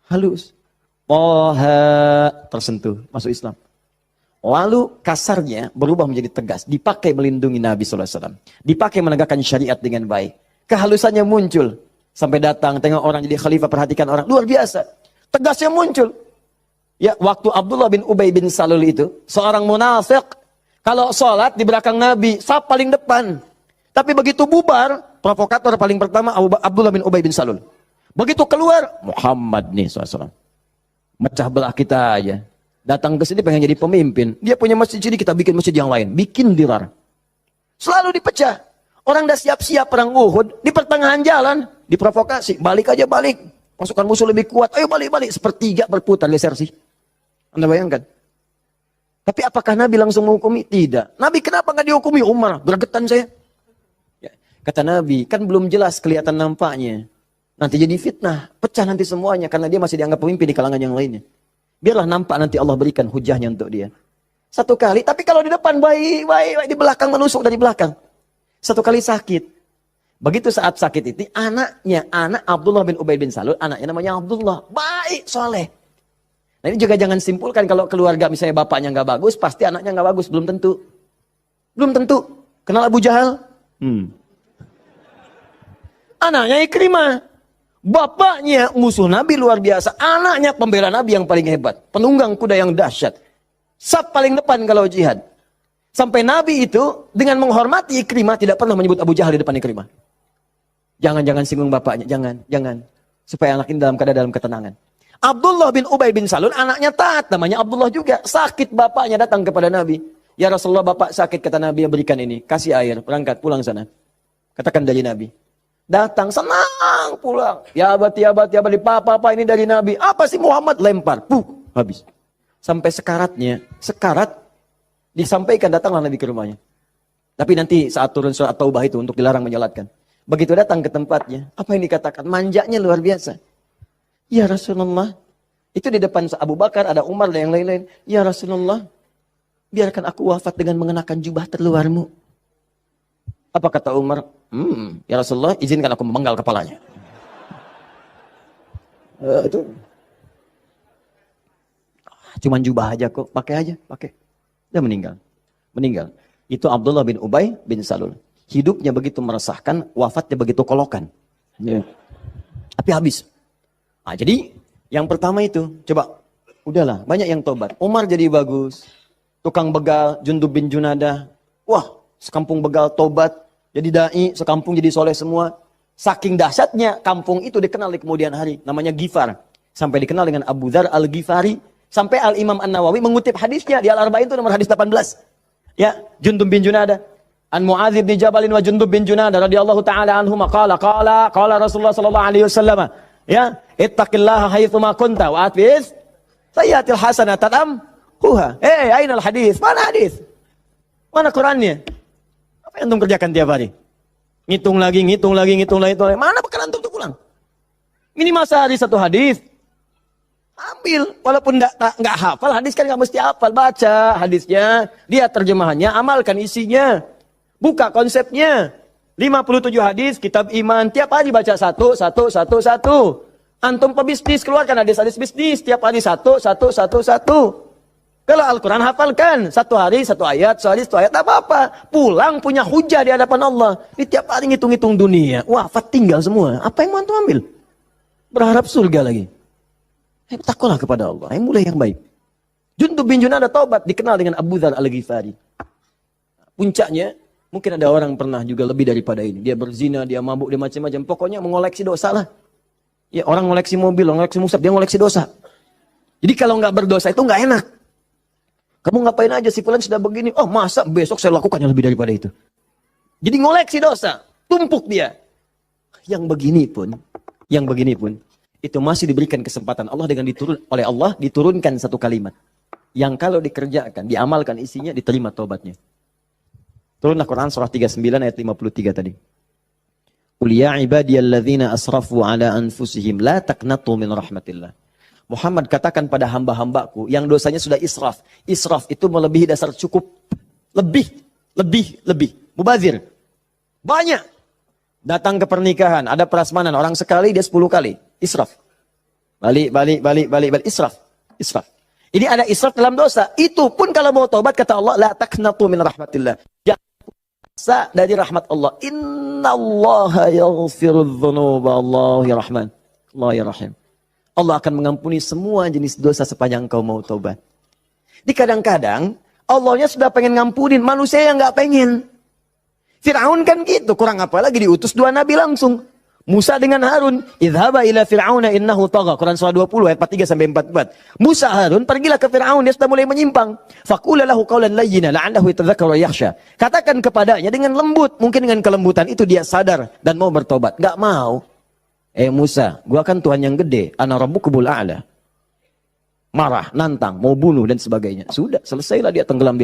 halus. Tersentuh, masuk Islam. Lalu kasarnya berubah menjadi tegas. Dipakai melindungi Nabi SAW. Dipakai menegakkan syariat dengan baik. Kehalusannya muncul. Sampai datang, tengok orang jadi khalifah, perhatikan orang. Luar biasa. Tegasnya muncul. Ya, waktu Abdullah bin Ubay bin Salul itu, seorang munafik, kalau sholat di belakang Nabi, saf paling depan. Tapi begitu bubar, provokator paling pertama Abdullah bin Ubay bin Salul. Begitu keluar, Muhammad nih SAW. Mecah belah kita aja. Datang ke sini pengen jadi pemimpin. Dia punya masjid sini, kita bikin masjid yang lain. Bikin dirar. Selalu dipecah. Orang dah siap-siap perang Uhud, di pertengahan jalan, diprovokasi. Balik aja balik. Pasukan musuh lebih kuat. Ayo balik-balik. Sepertiga berputar desersi. Anda bayangkan. Tapi apakah Nabi langsung menghukumi? Tidak. Nabi kenapa nggak dihukumi? Umar, gregetan saya. Ya. Kata Nabi, kan belum jelas kelihatan nampaknya. Nanti jadi fitnah, pecah nanti semuanya karena dia masih dianggap pemimpin di kalangan yang lainnya. Biarlah nampak nanti Allah berikan hujahnya untuk dia. Satu kali, tapi kalau di depan baik, di belakang menusuk dari belakang. Satu kali sakit. Begitu saat sakit itu, anak Abdullah bin Ubay bin Salul, anaknya namanya Abdullah. Baik, soleh. Nah ini juga jangan simpulkan kalau keluarga misalnya bapaknya nggak bagus, pasti anaknya nggak bagus. Belum tentu. Belum tentu. Kenal Abu Jahal? Anaknya Ikrimah. Bapaknya musuh Nabi luar biasa. Anaknya pembela Nabi yang paling hebat. Penunggang kuda yang dahsyat. Saf paling depan kalau jihad. Sampai Nabi itu dengan menghormati Ikrimah tidak pernah menyebut Abu Jahal di depan Ikrimah. Jangan singgung bapaknya. Jangan. Supaya anak ini dalam ketenangan. Abdullah bin Ubay bin Salul anaknya taat. Namanya Abdullah juga. Sakit bapaknya datang kepada Nabi. Ya Rasulullah, bapak sakit, kata Nabi, berikan ini. Kasih air. Berangkat pulang sana. Katakan dari Nabi. Datang, senang pulang. Ya abadi, papa ini dari Nabi. Apa sih Muhammad? Lempar. Habis. Sampai sekarat, disampaikan datanglah Nabi ke rumahnya. Tapi nanti saat turun surat Taubah itu untuk dilarang menyolatkan. Begitu datang ke tempatnya, apa yang dikatakan? Manjanya luar biasa. Ya Rasulullah, itu di depan Abu Bakar, ada Umar dan yang lain-lain. Ya Rasulullah, biarkan aku wafat dengan mengenakan jubah terluarmu. Apa kata Umar? Ya Rasulullah, izinkan aku memenggal kepalanya. Itu cuman jubah aja kok, pakai. Dia meninggal. Itu Abdullah bin Ubay bin Salul. Hidupnya begitu meresahkan, wafatnya begitu kolokan. Tapi habis. Nah, jadi yang pertama itu, coba, udahlah, banyak yang tobat. Umar jadi bagus. Tukang begal, Jundub bin Junadah. Wah, sekampung begal tobat. Jadi dai, sekampung jadi soleh semua. Saking dahsyatnya, kampung itu dikenal di kemudian hari. Namanya Ghifar. Sampai dikenal dengan Abu Dzar al-Ghifari. Sampai Al-Imam An-Nawawi mengutip hadisnya. Di Al-Arba'in itu nomor hadis 18. Ya, Jundub bin Junadah. An Mu'adz bin Jabal wa Jundub bin Junadah radhiyallahu taala anhuma qala Rasulullah sallallahu alaihi wasallam, ya, ittaqillaha haitsu ma kunta wa atbiz sayyatil hasanata tamhuha. Aina al-hadis? Mana hadis? Mana Qur'annya? Apa yang antum kerjakan tiap hari? Ngitung lagi. Mana bekal antum tuh pulang? Minimal sehari satu hadis. Ambil, walaupun enggak hafal hadis kan enggak mesti hafal, baca hadisnya, lihat terjemahannya, amalkan isinya. Buka konsepnya. 57 hadis kitab iman, tiap hari baca satu. Antum pebisnis, keluarkan hadis-hadis bisnis, tiap hari satu. Kalau Al-Quran hafalkan, satu hari satu ayat, tak apa-apa. Pulang punya hujah di hadapan Allah. Ini tiap hari ngitung-ngitung dunia, wafat tinggal semua. Apa yang mau antum ambil? Berharap surga lagi. Takutlah kepada Allah, mulai yang baik. Jundub bin Junadah taubat, dikenal dengan Abu Dzar al-Ghifari. Puncaknya, mungkin ada orang pernah juga lebih daripada ini. Dia berzina, dia mabuk, dia macam-macam. Pokoknya mengoleksi dosa lah. Ya, orang ngoleksi mobil, ngoleksi musab, dia ngoleksi dosa. Jadi kalau nggak berdosa itu nggak enak. Kamu ngapain aja, si fulan sudah begini. Oh, masa besok saya lakukan yang lebih daripada itu. Jadi ngoleksi dosa, tumpuk dia. Yang begini pun, itu masih diberikan kesempatan Allah dengan oleh Allah diturunkan satu kalimat. Yang kalau dikerjakan, diamalkan isinya, diterima taubatnya. Turunlah Quran surah 39 ayat 53 tadi. Qul ya ibadiyalladzina asrafu ala anfusihim la taqnatu min rahmatillah. Muhammad katakan pada hamba-hambaku yang dosanya sudah israf. Israf itu melebihi dasar cukup. Lebih. Mubazir. Banyak. Datang ke pernikahan, ada prasmanan, orang sekali dia 10 kali. Israf. Balik. Israf. Ini ada israf dalam dosa. Itu pun kalau mau taubat kata Allah, la taqnatu min rahmatillah. Jangan dari rahmat Allah. Innallaha yaghfirudz dzunuba, Allah ya Rahman. Allah ya Rahim. Allah akan mengampuni semua jenis dosa sepanjang kau mau taubat. Di kadang-kadang Allahnya sudah pengen ngampunin, manusia yang nggak pengen. Fir'aun kan gitu, kurang apa lagi diutus 2 nabi langsung. Musa dengan Harun, idhaba ila fir'auna innahu tagha. Quran surah 20 ayat 43 sampai 44. Musa Harun pergilah ke Fir'aun, dia sudah mulai menyimpang. Faqula lahu qawlan layyina la'allahu yatadhakkaru wa yakhsha. Katakan kepadanya dengan lembut, mungkin dengan kelembutan itu dia sadar dan mau bertobat. Enggak mau. Musa, gua kan Tuhan yang gede, ana rabbukul a'la. Marah, nantang, mau bunuh dan sebagainya. Sudah, selesailah dia tenggelam di